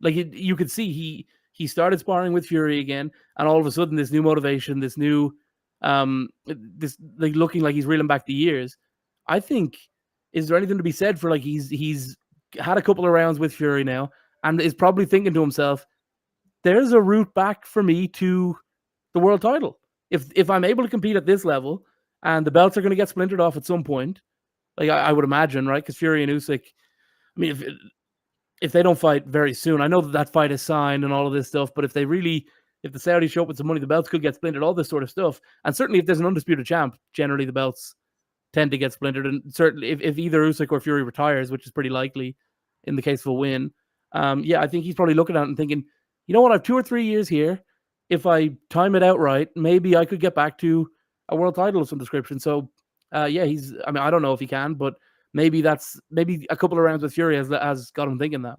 like, you could see he started sparring with Fury again, and all of a sudden this new motivation, this new, this, like, looking like he's reeling back the years. I think, is there anything to be said for, like, he's had a couple of rounds with Fury now and is probably thinking to himself, there's a route back for me to the world title. If I'm able to compete at this level, and the belts are going to get splintered off at some point, like I would imagine, right? Because Fury and Usyk, I mean, if they don't fight very soon, I know that fight is signed and all of this stuff, but if the Saudis show up with some money, the belts could get splintered, all this sort of stuff. And certainly if there's an undisputed champ, generally the belts tend to get splintered. And certainly if either Usyk or Fury retires, which is pretty likely in the case of a win, I think he's probably looking at it and thinking, you know what, I have 2 or 3 years here. If I time it out right, maybe I could get back to a world title of some description. So, I don't know if he can, but maybe a couple of rounds with Fury has got him thinking that.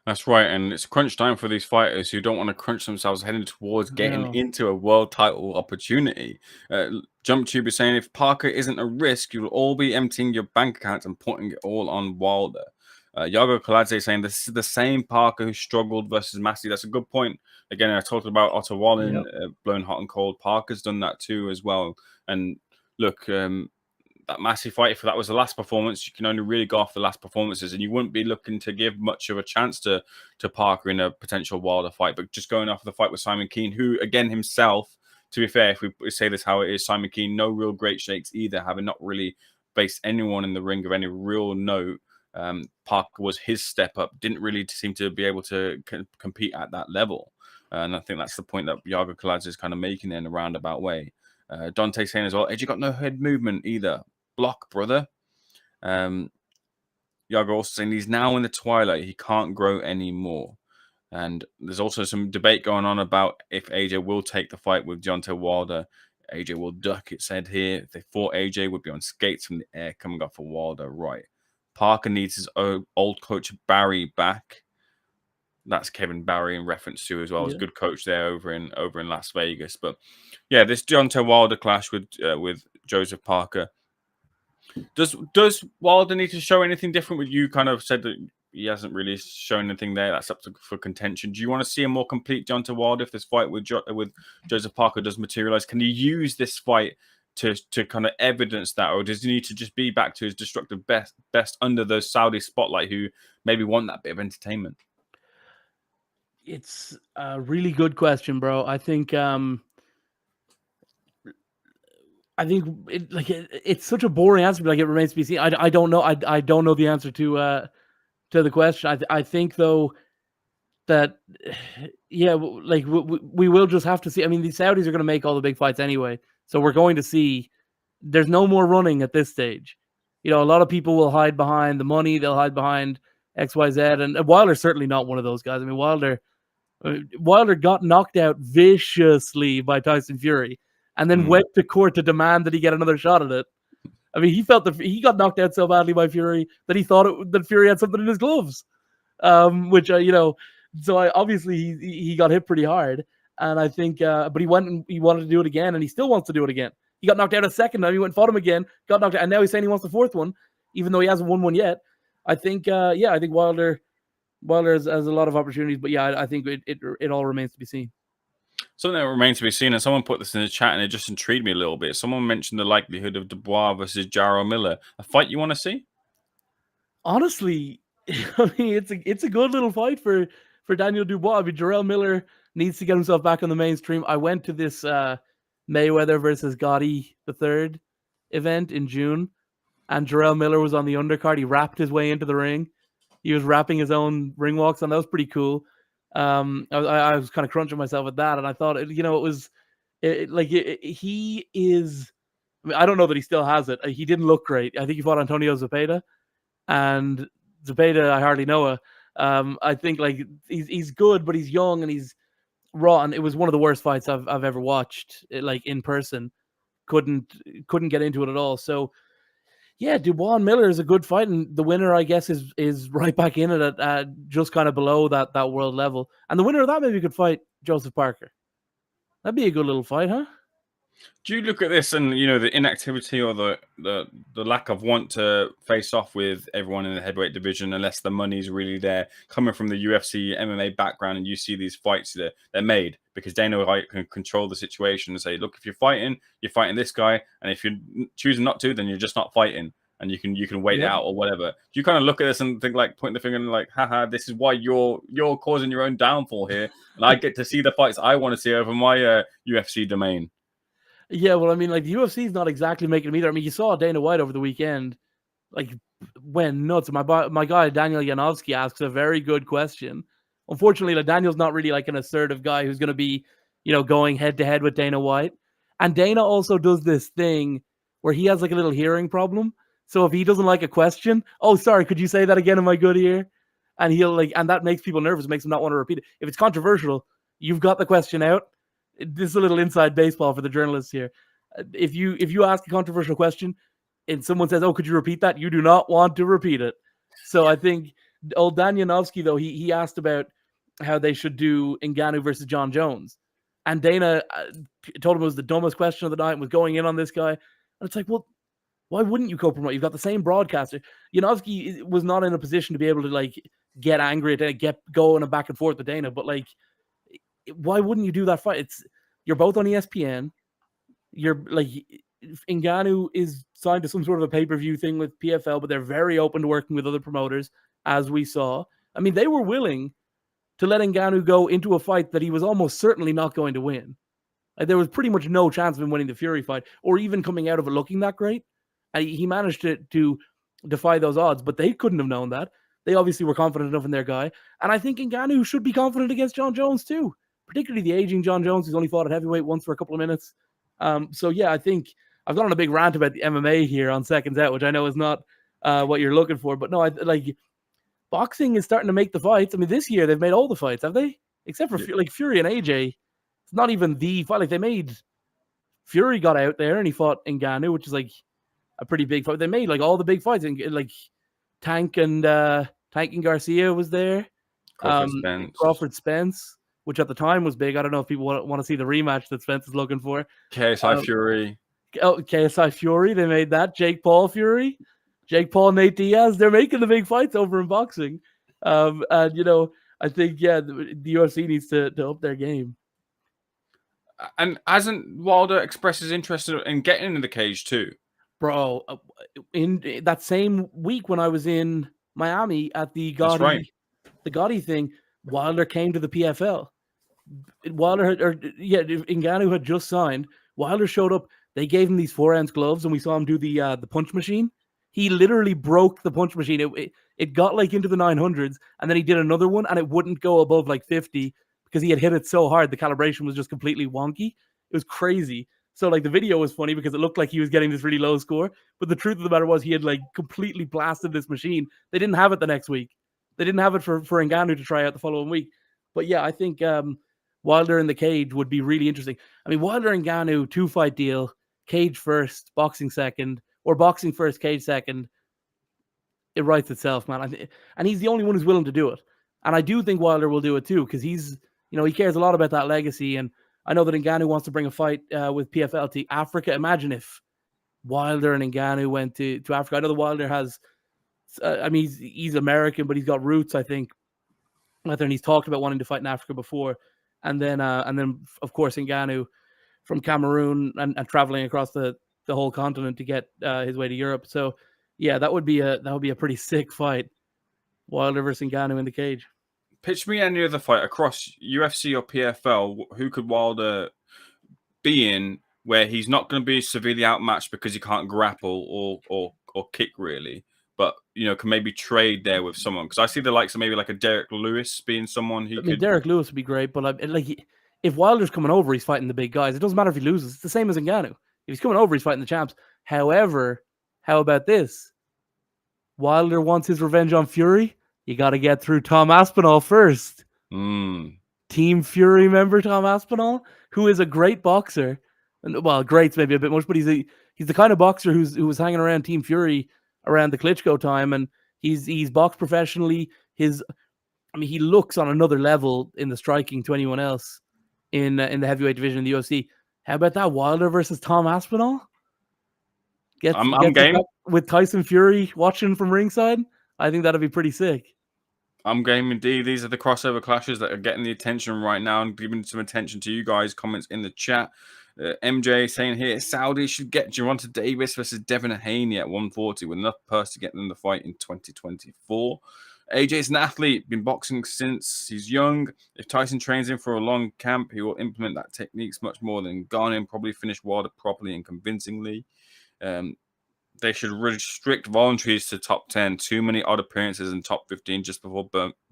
That's right, and it's crunch time for these fighters who don't want to crunch themselves heading towards getting No. into a world title opportunity. Jump Tube is saying if Parker isn't a risk, you'll all be emptying your bank accounts and putting it all on Wilder. Yago Kaladze saying this is the same Parker who struggled versus Massey. That's a good point. Again, I talked about Otto Wallin blowing hot and cold. Parker's done that too as well. And look, that massive fight, if that was the last performance, you can only really go off the last performances, and you wouldn't be looking to give much of a chance to Parker in a potential Wilder fight. But just going off the fight with Simon Keane, who again himself, to be fair, if we say this how it is, Simon Keane, no real great shakes either, having not really faced anyone in the ring of any real note. Parker was his step up, didn't really seem to be able to compete at that level. And I think that's the point that Yago Kaladze is kind of making in a roundabout way. Dante saying as well, Edge, you got no head movement either. Block, brother. Yago also saying he's now in the twilight. He can't grow anymore. And there's also some debate going on about if AJ will take the fight with Deontay Wilder. AJ will duck, it said here. If they fought AJ, would be on skates from the air coming up for Wilder. Right. Parker needs his old coach Barry back. That's Kevin Barry in reference to as well. As a good coach there over in Las Vegas. But yeah, this Deontay Wilder clash with Joseph Parker. Does Wilder need to show anything different? With you kind of said that he hasn't really shown anything there. That's up for contention. Do you want to see a more complete Deontay Wilder if this fight with Joseph Parker does materialize? Can he use this fight to kind of evidence that, or does he need to just be back to his destructive best under the Saudi spotlight, who maybe want that bit of entertainment? It's a really good question, bro. I think it's such a boring answer, but it remains to be seen. I don't know. I don't know the answer to the question. I think though that we will just have to see. I mean, the Saudis are going to make all the big fights anyway, so we're going to see. There's no more running at this stage. A lot of people will hide behind the money. They'll hide behind XYZ, and Wilder's certainly not one of those guys. I mean, Wilder got knocked out viciously by Tyson Fury, and then went to court to demand that he get another shot at it. I mean, he felt that he got knocked out so badly by Fury that he thought that Fury had something in his gloves, so obviously he got hit pretty hard, and I think, but he went and he wanted to do it again, and he still wants to do it again. He got knocked out a second time. He went and fought him again, got knocked out, and now he's saying he wants the fourth one, even though he hasn't won one yet. I think, I think Wilder has a lot of opportunities, but I think it all remains to be seen. Something that remains to be seen, and someone put this in the chat, and it just intrigued me a little bit. Someone mentioned the likelihood of Dubois versus Jarrell Miller, a fight you want to see. Honestly, I mean, it's a good little fight for Daniel Dubois. I mean, Jarrell Miller needs to get himself back on the mainstream. I went to this Mayweather versus Gotti III event in June, and Jarrell Miller was on the undercard. He rapped his way into the ring. He was rapping his own ring walks, and that was pretty cool. I was kind of crunching myself at that, and I thought, he is. I mean, I don't know that he still has it. He didn't look great. I think he fought Antonio Zepeda, and Zepeda, I hardly know. I think he's good, but he's young and he's raw, and it was one of the worst fights I've ever watched, in person. Couldn't get into it at all. So. Yeah, Dubois and Miller is a good fight, and the winner, I guess, is right back in it at just kind of below that world level. And the winner of that maybe could fight Joseph Parker. That'd be a good little fight, huh? Do you look at this and the inactivity or the lack of want to face off with everyone in the heavyweight division unless the money's really there, coming from the UFC MMA background, and you see these fights they're made because Dana White can control the situation and say, look, if you're fighting this guy, and if you're choosing not to, then you're just not fighting, and you can wait it out or whatever. Do you kind of look at this and think pointing the finger and haha, this is why you're causing your own downfall here, and I get to see the fights I want to see over my UFC domain? Yeah, well, I mean, the UFC is not exactly making them either. I mean, you saw Dana White over the weekend, went nuts. My guy, Daniel Yanovsky, asks a very good question. Unfortunately, Daniel's not really an assertive guy who's going to be, going head to head with Dana White. And Dana also does this thing where he has a little hearing problem. So if he doesn't like a question, oh, sorry, could you say that again in my good ear? And he'll and that makes people nervous, makes them not want to repeat it. If it's controversial, you've got the question out. This is a little inside baseball for the journalists here. If you ask a controversial question and someone says, "Oh, could you repeat that?" You do not want to repeat it. So I think Old Dan Janowski, though, he asked about how they should do Ngannou versus John Jones. And Dana told him it was the dumbest question of the night and was going in on this guy. And it's like, well, why wouldn't you co-promote? You've got the same broadcaster. Janowski was not in a position to be able to like get angry at it, get going and back and forth with Dana. But like, why wouldn't you do that fight? You're both on ESPN. You're like, Ngannou is signed to some sort of a pay-per-view thing with PFL, but they're very open to working with other promoters, as we saw. I mean, they were willing to let Ngannou go into a fight that he was almost certainly not going to win. Like, there was pretty much no chance of him winning the Fury fight or even coming out of it looking that great. And he managed to defy those odds, but they couldn't have known that. They obviously were confident enough in their guy. And I think Ngannou should be confident against John Jones too, particularly the aging John Jones, who's only fought at heavyweight once for a couple of minutes. So yeah, I think I've gone on a big rant about the MMA here on Seconds Out, which I know is not what you're looking for. But no, like boxing is starting to make the fights. I mean, this year they've made all the fights, have they? Except for like Fury and AJ. It's not even the fight. Like they made Fury got out there and he fought Ngannou, which is like a pretty big fight. They made like all the big fights, and like Tank and Garcia was there. Crawford Spence, which at the time was big. I don't know if people want to see the rematch that Spence is looking for. KSI Fury. Oh, KSI Fury. They made that. Jake Paul Fury. Jake Paul, Nate Diaz. They're making the big fights over in boxing. And I think the UFC needs to up their game. And hasn't Wilder expressed his interest in getting into the cage too? Bro, in that same week when I was in Miami at the Gotti thing, Wilder came to the PFL. Ngannou had just signed. Wilder showed up. They gave him these 4-ounce gloves, and we saw him do the punch machine. He literally broke the punch machine. It got like into the 900s, and then he did another one, and it wouldn't go above like 50 because he had hit it so hard. The calibration was just completely wonky. It was crazy. So like the video was funny because it looked like he was getting this really low score, but the truth of the matter was he had like completely blasted this machine. They didn't have it the next week. They didn't have it for Ngannou to try out the following week. But yeah, I think Wilder in the cage would be really interesting. I mean, Wilder and Ngannou 2-fight deal, cage first, boxing second, or boxing first, cage second. It writes itself, man. And he's the only one who's willing to do it. And I do think Wilder will do it too, because he cares a lot about that legacy. And I know that Ngannou wants to bring a fight with PFL to Africa. Imagine if Wilder and Ngannou went to Africa. I know that Wilder has, he's American, but he's got roots, I think. And he's talked about wanting to fight in Africa before. And then of course, Ngannou from Cameroon and traveling across the whole continent to get his way to Europe. So yeah, that would be a pretty sick fight. Wilder versus Ngannou in the cage. Pitch me any other fight across UFC or PFL. Who could Wilder be in where he's not going to be severely outmatched because he can't grapple or kick really, but can maybe trade there with someone? Because I see the likes of maybe like a Derek Lewis being someone who could. Derek Lewis would be great, but if Wilder's coming over, he's fighting the big guys. It doesn't matter if he loses. It's the same as Ngannou. If he's coming over, he's fighting the champs. However, how about this? Wilder wants his revenge on Fury. You got to get through Tom Aspinall first. Team Fury member Tom Aspinall, who is a great boxer. And well, great's maybe a bit much, but he's the kind of boxer who was hanging around Team Fury around the Klitschko time, and he's boxed professionally. He looks on another level in the striking to anyone else in the heavyweight division in the UFC. How about that? Wilder versus Tom Aspinall? I'm game with Tyson Fury watching from ringside. I think that'd be pretty sick. I'm game indeed. These are the crossover clashes that are getting the attention right now and giving some attention to you guys. Comments in the chat. MJ saying here, Saudi should get Gervonta Davis versus Devin Haney at 140 with enough purse to get them the fight in 2024. AJ's an athlete, been boxing since he's young. If Tyson trains him for a long camp, he will implement that techniques much more than Ngannou and probably finish Wilder properly and convincingly. They should restrict voluntaries to top 10. Too many odd appearances in top 15 just before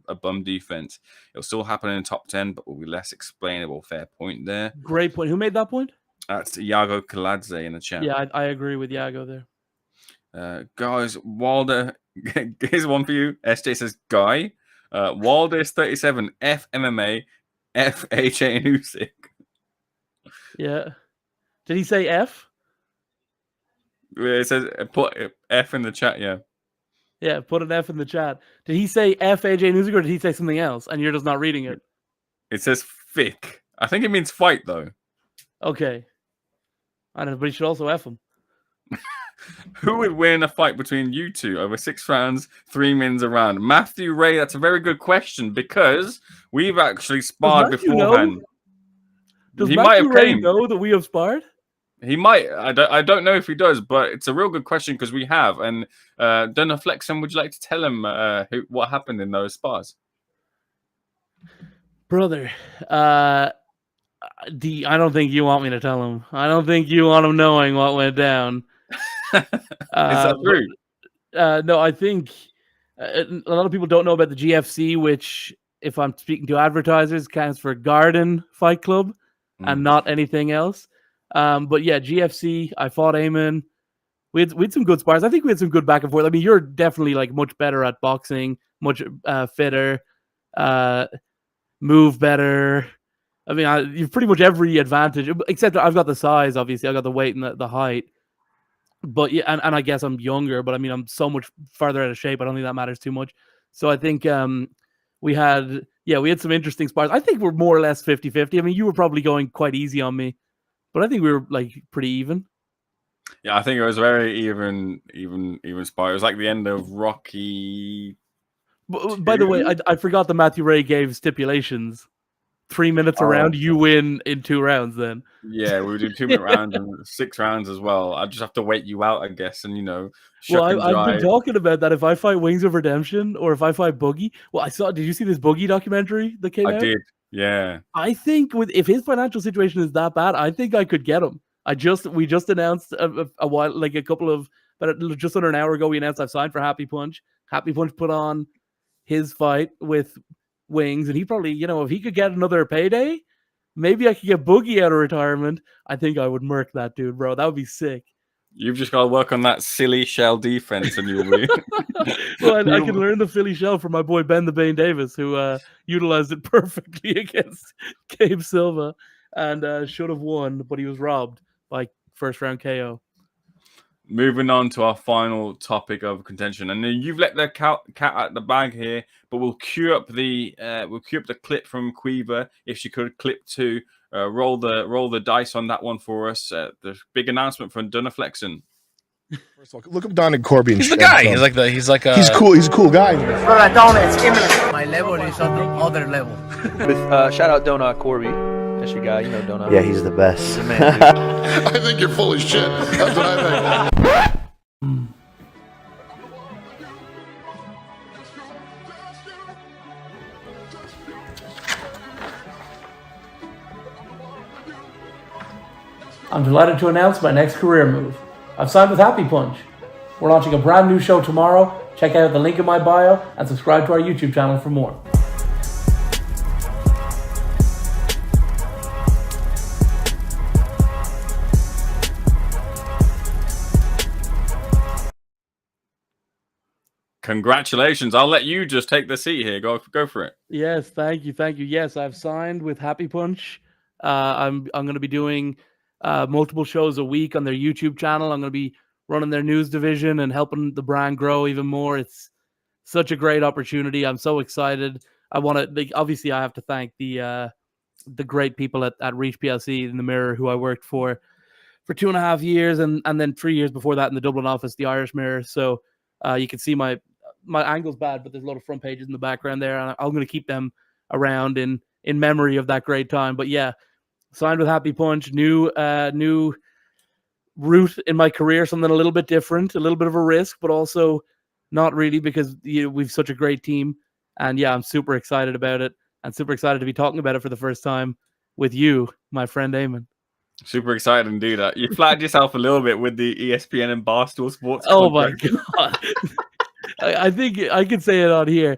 a bum defense. It'll still happen in the top 10, but will be less explainable. Fair point there. Great point. Who made that point? That's Iago Kaladze in the chat. Yeah, I agree with Iago there. Guys, Wilder, here's one for you. SJ says, Guy. Wilder is 37. F MMA. F AJ and Usyk. Yeah. Did he say F? It says put F in the chat, yeah. Yeah, put an F in the chat. Did he say F AJ Newsiger or did he say something else and you're just not reading it? It says fick. I think it means fight though. Okay. I don't know, but you should also F him. Who would win a fight between you two over 6 rounds, 3 minutes a round? Matthew Ray, that's a very good question because we've actually sparred beforehand. Does He might have Matthew Ray came. know that we have sparred? He might. I don't know if he does, but it's a real good question because we have. And Donna Flexen, would you like to tell him what happened in those spars? Brother, I don't think you want me to tell him. I don't think you want him knowing what went down. Is that true? No, I think a lot of people don't know about the GFC, which, if I'm speaking to advertisers, stands for Garden Fight Club and not anything else. But yeah, GFC, I fought Ayman. We had some good spars. I think we had some good back and forth. I mean, you're definitely like much better at boxing, much fitter, move better. I mean, you've pretty much every advantage, except I've got the size, obviously. I've got the weight and the height. But yeah, and I guess I'm younger, but I mean, I'm so much farther out of shape. I don't think that matters too much. So I think we had some interesting spars. I think we're more or less 50-50. I mean, you were probably going quite easy on me, but I think we were like pretty even. Yeah, I think it was very even spar. It was like the end of Rocky. By the way, I forgot that Matthew Ray gave stipulations. 3 minutes around, you win in 2 rounds then. Yeah, we do 2-minute rounds and 6 rounds as well. I just have to wait you out, I guess, and I've been talking about that. If I fight Wings of Redemption or if I fight Boogie, did you see this Boogie documentary that came out? I did, yeah. I think if his financial situation is that bad, I think I could get him. We just announced a while, like just under an hour ago, we announced I've signed for Happy Punch. Happy Punch put on his fight with Wings, and he probably, if he could get another payday, maybe I could get Boogie out of retirement. I think I would murk that dude, bro. That would be sick. You've just got to work on that silly shell defense, and you'll be. Well, I can learn the Philly shell from my boy Ben the Bane Davis, who utilized it perfectly against Gabe Silva, and should have won, but he was robbed by first round KO. Moving on to our final topic of contention, and you've let the cat out the bag here, but we'll cue up the clip from Quiver if she could clip to roll the dice on that one for us. The big announcement from Donna Flexen. First of all, look up Donagh Corby. He's the guy. He's cool. He's a cool guy. It's imminent. My level is on the other level. shout out Donagh Corby. That's your guy, Donagh. Yeah, he's the best. He's the man, dude. I think you're full of shit. That's what I think. I'm delighted to announce my next career move. I've signed with Happy Punch. We're launching a brand new show tomorrow. Check out the link in my bio and subscribe to our YouTube channel for more. Congratulations. I'll let you just take the seat here. Go for it. Yes, thank you. Yes, I've signed with Happy Punch. I'm going to be doing multiple shows a week on their YouTube channel. I'm going to be running their news division and helping the brand grow even more. It's such a great opportunity. I'm so excited. Obviously I have to thank the great people at Reach PLC in the Mirror, who I worked for 2.5 years, and then 3 years before that in the Dublin office, the Irish Mirror. So you can see my angle's bad, but there's a lot of front pages in the background there, and I'm going to keep them around in memory of that great time. But yeah, signed with Happy Punch, new route in my career, something a little bit different, a little bit of a risk, but also not really, because we've such a great team. And yeah, I'm super excited about it, and super excited to be talking about it for the first time with you, my friend Ayman. Super excited indeed. You flattered yourself a little bit with the ESPN and Barstool Sports. Oh my God. I think I could say it on here.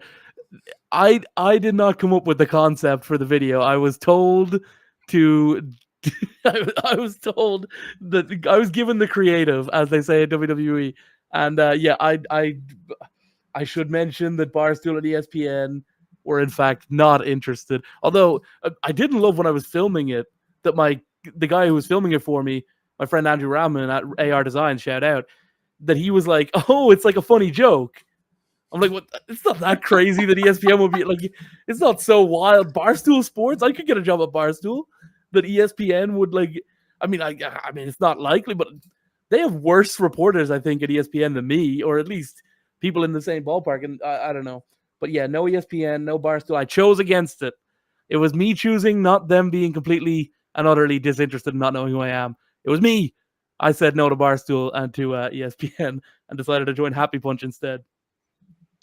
I did not come up with the concept for the video. I was told to I was told that I was given the creative, as they say at WWE. And yeah, I should mention that Barstool and ESPN were in fact not interested. Although I didn't love when I was filming it that the guy who was filming it for me, my friend Andrew Rahman at AR Design, shout out, that he was like, "Oh, it's like a funny joke." I'm like, what? It's not that crazy that ESPN would be like. It's not so wild. Barstool Sports, I could get a job at Barstool. That ESPN would like. I mean, it's not likely, but they have worse reporters, I think, at ESPN than me, or at least people in the same ballpark. And I don't know, but yeah, no ESPN, no Barstool. I chose against it. It was me choosing, not them being completely and utterly disinterested in not knowing who I am. It was me. I said no to Barstool and to ESPN and decided to join Happy Punch instead.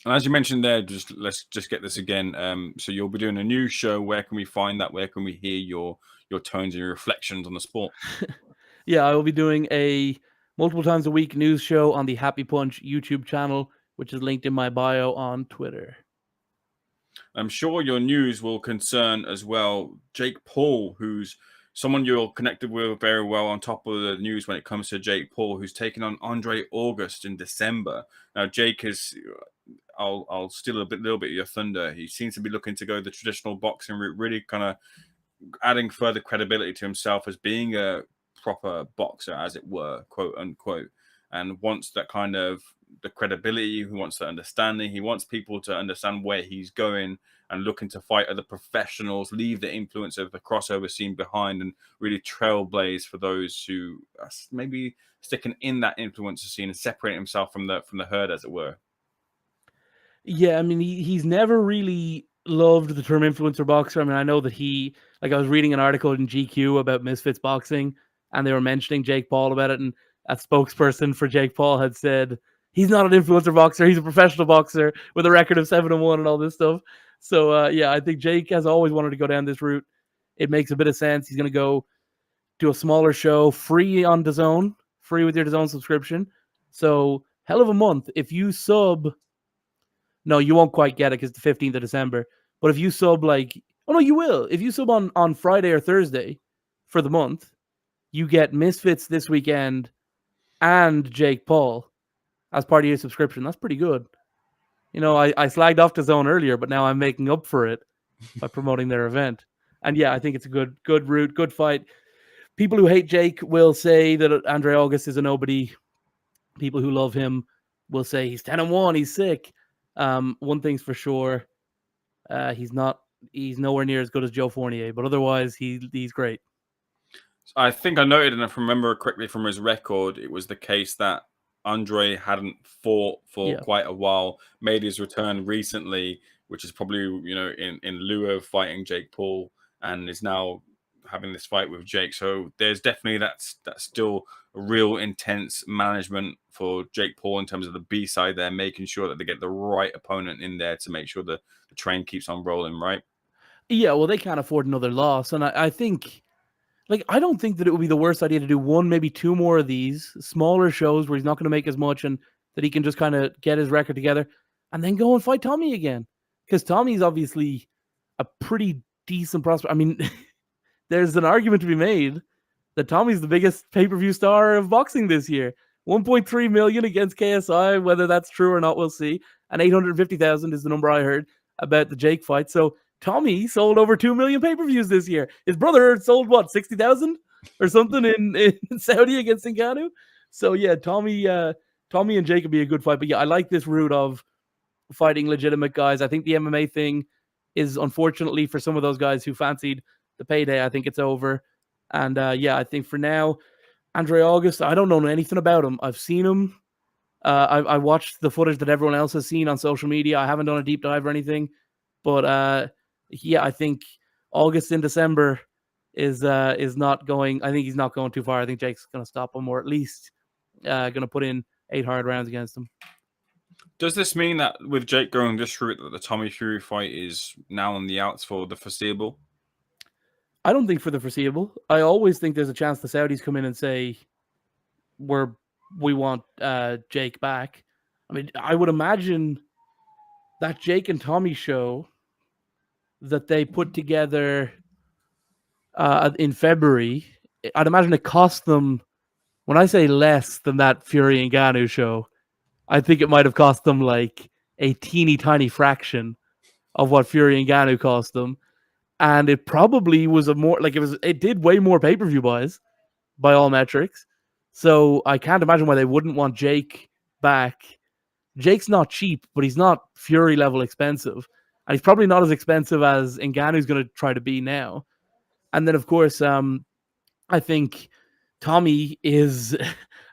And as you mentioned there, let's just get this again. So you'll be doing a new show. Where can we find that? Where can we hear your tones and your reflections on the sport? Yeah, I will be doing a multiple times a week news show on the Happy Punch YouTube channel, which is linked in my bio on Twitter. I'm sure your news will concern as well Jake Paul, who's someone you're connected with very well on top of the news when it comes to Jake Paul, who's taking on Andre August in December. Now, Jake is, I'll steal a little bit of your thunder. He seems to be looking to go the traditional boxing route, really kind of adding further credibility to himself as being a proper boxer, as it were, quote unquote, and wants that kind of the credibility. He wants the understanding. He wants people to understand where he's going and looking to fight other professionals, leave the influence of the crossover scene behind, and really trailblaze for those who are maybe sticking in that influencer scene and separating himself from the herd, as it were. Yeah, I mean, he's never really loved the term influencer boxer. I mean, I know that I was reading an article in GQ about Misfits Boxing, and they were mentioning Jake Paul about it, and a spokesperson for Jake Paul had said, he's not an influencer boxer, he's a professional boxer with a record of 7-1 and all this stuff. So, yeah, I think Jake has always wanted to go down this route. It makes a bit of sense. He's going to go do a smaller show, free on DAZN, free with your DAZN subscription. So, hell of a month. If you sub... No, you won't quite get it because it's the 15th of December. But if you sub you will. If you sub on Friday or Thursday for the month, you get Misfits this weekend and Jake Paul as part of your subscription. That's pretty good. You know, I slagged off DAZN earlier, but now I'm making up for it by promoting their event. And yeah, I think it's a good route, good fight. People who hate Jake will say that Andre August is a nobody. People who love him will say he's 10-1, he's sick. One thing's for sure, he's nowhere near as good as Joe Fournier, but otherwise he's great. I think I noted, and if I remember correctly from his record, it was the case that Andre hadn't fought for quite a while, made his return recently, which is probably, in lieu of fighting Jake Paul, and is now having this fight with Jake. So there's definitely that's still a real intense management for Jake Paul in terms of the B side there, making sure that they get the right opponent in there to make sure the train keeps on rolling, right? Yeah, well, they can't afford another loss. And I think, I don't think that it would be the worst idea to do one, maybe two more of these smaller shows where he's not going to make as much and that he can just kind of get his record together and then go and fight Tommy again. Because Tommy's obviously a pretty decent prospect. I mean, there's an argument to be made that Tommy's the biggest pay-per-view star of boxing this year. 1.3 million against KSI, whether that's true or not, we'll see. And 850,000 is the number I heard about the Jake fight. So Tommy sold over 2 million pay-per-views this year. His brother sold, 60,000 or something in Saudi against Ngannou? So, yeah, Tommy and Jake would be a good fight. But, yeah, I like this route of fighting legitimate guys. I think the MMA thing is, unfortunately, for some of those guys who fancied the payday, I think it's over. And, I think for now, Andre August, I don't know anything about him. I've seen him. I watched the footage that everyone else has seen on social media. I haven't done a deep dive or anything. But, I think August in December is not going. I think he's not going too far. I think Jake's going to stop him, or at least going to put in 8 hard rounds against him. Does this mean that with Jake going this route, that the Tommy Fury fight is now on the outs for the foreseeable? I don't think for the foreseeable. I always think there's a chance the Saudis come in and say, we want Jake back. I mean, I would imagine that Jake and Tommy show that they put together in February, I'd imagine it cost them, when I say less than that Fury and Ngannou show, I think it might have cost them like a teeny tiny fraction of what Fury and Ngannou cost them. And it probably was it did way more pay-per-view buys by all metrics. So I can't imagine why they wouldn't want Jake back Jake's not cheap, but he's not Fury level expensive. And he's probably not as expensive as Ngannou's going to try to be now. And then, of course, I think Tommy is...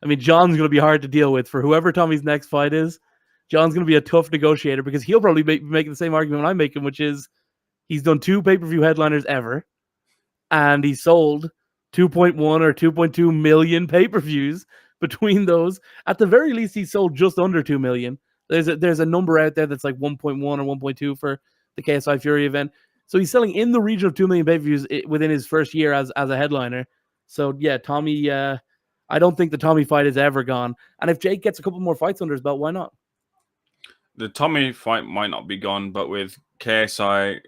I mean, John's going to be hard to deal with for whoever Tommy's next fight is. John's going to be a tough negotiator because he'll probably be making the same argument I'm making, which is he's done 2 pay-per-view headliners ever, and he sold 2.1 or 2.2 million pay-per-views between those. At the very least, he sold just under 2 million. There's a number out there that's like 1.1 or 1.2 for the KSI Fury event. So he's selling in the region of 2 million pay-per-views within his first year as a headliner. So yeah, Tommy, I don't think the Tommy fight is ever gone. And if Jake gets a couple more fights under his belt, why not? The Tommy fight might not be gone, but with KSI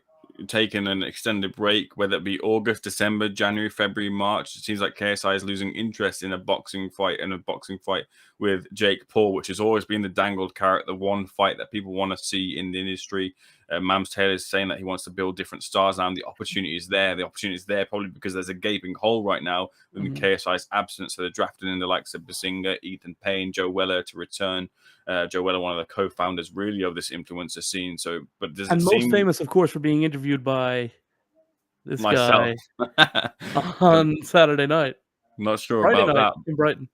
taking an extended break, whether it be August, December, January, February, March, it seems like KSI is losing interest in a boxing fight with Jake Paul, which has always been the dangled carrot, the one fight that people want to see in the industry. Mams Taylor is saying that he wants to build different stars now, and the opportunity is there. The opportunity is there probably because there's a gaping hole right now with KSI's absence. So they're drafting in the likes of Basinga, Ethan Payne, Joe Weller to return. Joe Weller, one of the co-founders really of this influencer scene. So, but does it most famous, of course, for being interviewed by this myself guy on Saturday night. Not sure Friday about night that. in Brighton.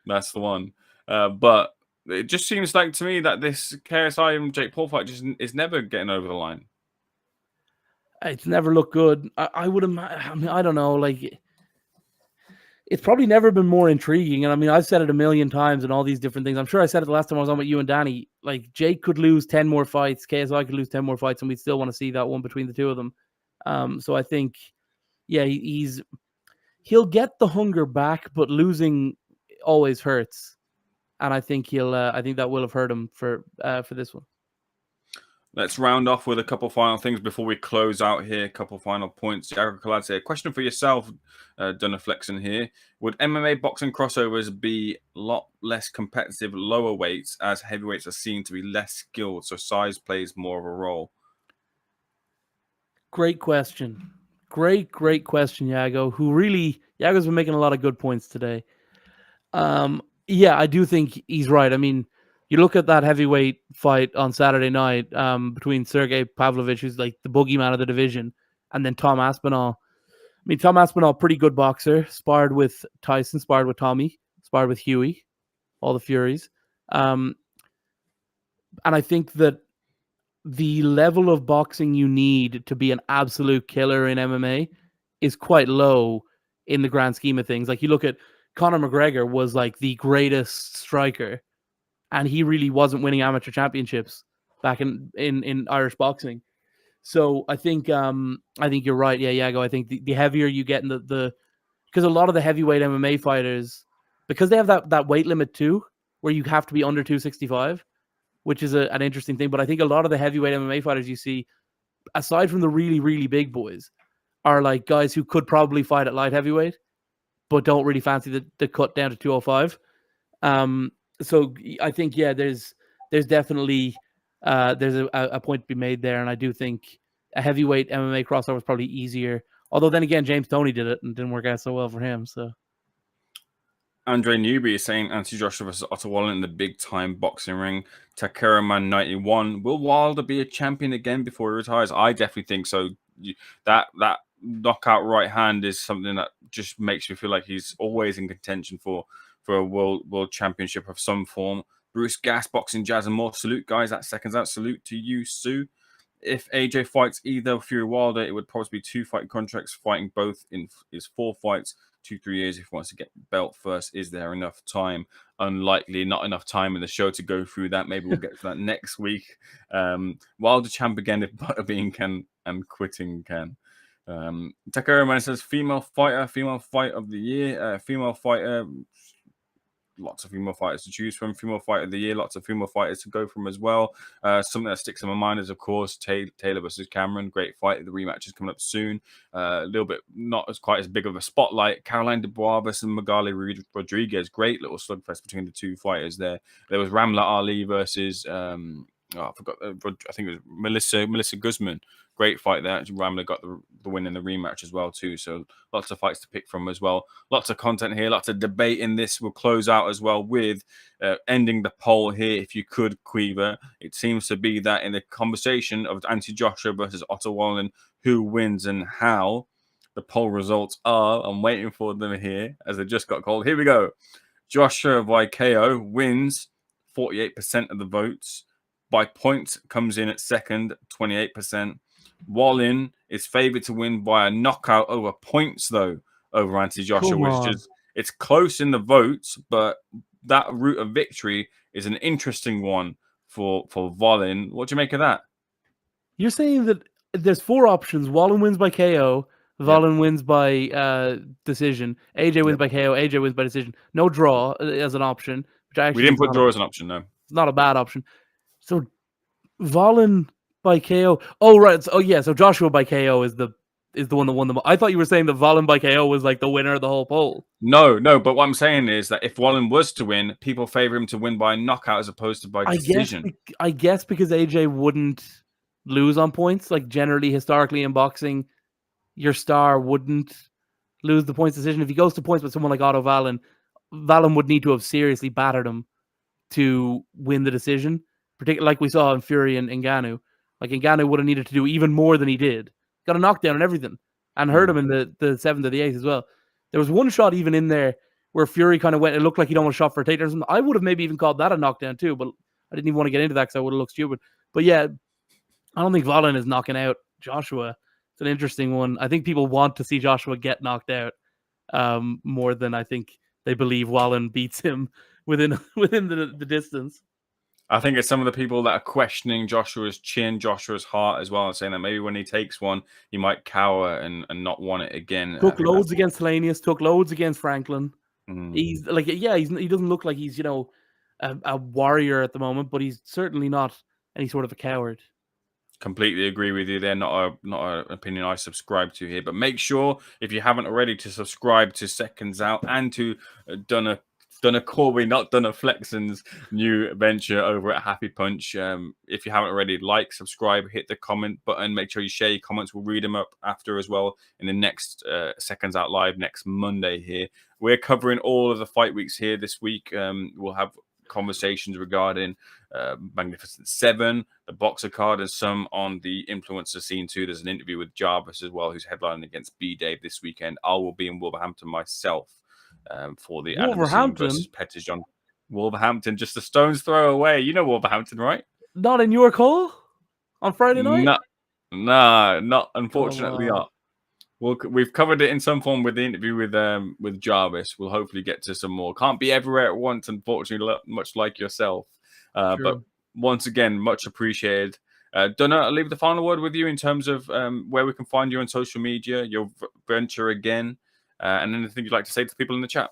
That's the one. But it just seems like to me that this KSI and Jake Paul fight just is never getting over the line. It's never looked good. I would imagine. I mean, I don't know. Like, it's probably never been more intriguing. And I mean, I've said it a million times and all these different things. I'm sure I said it the last time I was on with you and Danny. Like, Jake could lose 10 more fights. KSI could lose 10 more fights, and we'd still want to see that one between the two of them. So I think, yeah, he'll get the hunger back, but losing always hurts. And I think I think that will have hurt him for this one. Let's round off with a couple final things before we close out here. A couple final points. A question for yourself, Donna Flexen here. Would MMA boxing crossovers be a lot less competitive lower weights as heavyweights are seen to be less skilled, so size plays more of a role? Great question. Great question, Yago. Yago's been making a lot of good points today. Yeah, I do think he's right. I mean, you look at that heavyweight fight on Saturday night between Sergey Pavlovich, who's like the boogeyman of the division, and then Tom Aspinall. I mean, Tom Aspinall, pretty good boxer, sparred with Tyson, sparred with Tommy, sparred with Huey, all the Furies. And I think that the level of boxing you need to be an absolute killer in MMA is quite low in the grand scheme of things. Like, you look at Conor McGregor was like the greatest striker, and he really wasn't winning amateur championships back in Irish boxing. So I think you're right. Yeah, Yago. I think the heavier you get in the because a lot of the heavyweight MMA fighters, because they have that weight limit too, where you have to be under 265, which is an interesting thing. But I think a lot of the heavyweight MMA fighters you see, aside from the really, really big boys, are like guys who could probably fight at light heavyweight, but don't really fancy the cut down to 205. So I think, yeah, there's definitely there's a point to be made there, and I do think a heavyweight MMA crossover is probably easier. Although then again, James Toney did it and didn't work out so well for him. So Andre Newby is saying Anthony Joshua versus Otto Wallen in the big time boxing ring. Takara Man 91. Will Wilder be a champion again before he retires? I definitely think so. That knockout right hand is something that just makes me feel like he's always in contention for a world championship of some form. Bruce Gas, Boxing Jazz and more. Salute, guys. That's Seconds Out. Salute to you, Sue. If AJ fights either Fury Wilder, it would probably be 2 fight contracts, fighting both in his 4 fights, 2-3 years. If he wants to get belt first, is there enough time? Unlikely, not enough time in the show to go through that. Maybe we'll get to that next week. Wilder champ again if Butterbean can and quitting can. Takara Man says female fight of the year. Female fighter, lots of female fighters to choose from. Female fighter of the year, lots of female fighters to go from as well. Something that sticks in my mind is, of course, Taylor versus Cameron. Great fight. The rematch is coming up soon. A little bit not as quite as big of a spotlight. Caroline Dubois versus Magali Rodriguez. Great little slugfest between the two fighters there. There was Ramla Ali versus I forgot. I think it was Melissa Guzman. Great fight there. Actually, Ramla got the win in the rematch as well too. So lots of fights to pick from as well. Lots of content here. Lots of debate in this. We'll close out as well with ending the poll here. If you could, Quiver, it seems to be that in the conversation of Anthony Joshua versus Otto Wallen, who wins and how. The poll results are. I'm waiting for them here as they just got called. Here we go. Joshua by KO wins 48% of the votes. By points comes in at second, 28%. Wallin is favored to win by a knockout over points, though, over Anthony Joshua, which is it's close in the votes, but that route of victory is an interesting one for Wallin. What do you make of that? You're saying that there's 4 options. Wallen wins by KO. Wallen wins by decision. AJ wins by KO. AJ wins by decision. No draw as an option. Which actually we didn't put draw as an option, no. It's not a bad option. So Wallen by KO. Oh right. So Joshua by KO is the one that won the. I thought you were saying that Wallen by KO was like the winner of the whole poll. No. But what I'm saying is that if Wallen was to win, people favor him to win by knockout as opposed to by decision. I guess because AJ wouldn't lose on points. Like generally, historically in boxing, your star wouldn't lose the points decision. If he goes to points with someone like Otto Wallen, Wallen would need to have seriously battered him to win the decision. Particularly like we saw in Fury and Ngannou. Like Ngannou would have needed to do even more than he did. Got a knockdown and everything. And hurt him in the 7th or the 8th as well. There was one shot even in there where Fury kind of went, it looked like he'd almost shot for a takedown. I would have maybe even called that a knockdown too, but I didn't even want to get into that because I would have looked stupid. But yeah, I don't think Wallen is knocking out Joshua. It's an interesting one. I think people want to see Joshua get knocked out more than I think they believe Wallen beats him within the distance. I think it's some of the people that are questioning Joshua's chin, Joshua's heart as well, saying that maybe when he takes one, he might cower and not want it again. Took loads against Hellenius, took loads against Franklin. He's like, he doesn't look like he's, a warrior at the moment, but he's certainly not any sort of a coward. Completely agree with you. They're not an opinion I subscribe to here, but make sure if you haven't already to subscribe to Seconds Out and to Donna Corby, not Donna Flexen's new venture over at Happy Punch. If you haven't already, like, subscribe, hit the comment button. Make sure you share your comments. We'll read them up after as well in the next Seconds Out Live next Monday here. We're covering all of the fight weeks here this week. We'll have conversations regarding Magnificent 7, the boxer card, and some on the influencer scene too. There's an interview with Jarvis as well, who's headlining against B-Dave this weekend. I will be in Wolverhampton myself. For the Wolverhampton versus Pettijohn. Wolverhampton, just a stone's throw away. You know Wolverhampton, right? Not in York Hall on Friday night? Not unfortunately not. We've covered it in some form with the interview with Jarvis. We'll hopefully get to some more. Can't be everywhere at once, unfortunately, much like yourself. But once again, much appreciated. Donna, I'll leave the final word with you in terms of where we can find you on social media, your venture again. And anything you'd like to say to people in the chat?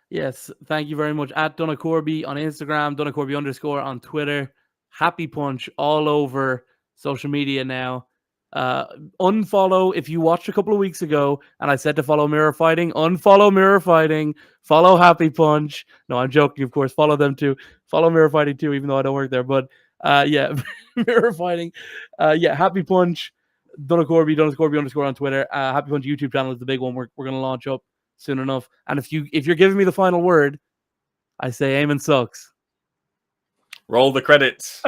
Yes, thank you very much. At Donagh Corby on Instagram, Donagh Corby _ on Twitter, Happy Punch all over social media now. Unfollow if you watched a couple of weeks ago and I said to follow Mirror Fighting, unfollow Mirror Fighting, follow Happy Punch. No, I'm joking, of course. Follow them too. Follow Mirror Fighting too, even though I don't work there. But Mirror Fighting. Happy Punch. Donagh Corby _ on Twitter. Happy Punch YouTube channel is the big one. We're going to launch up soon enough. And if you're giving me the final word, I say Ayman sucks. Roll the credits.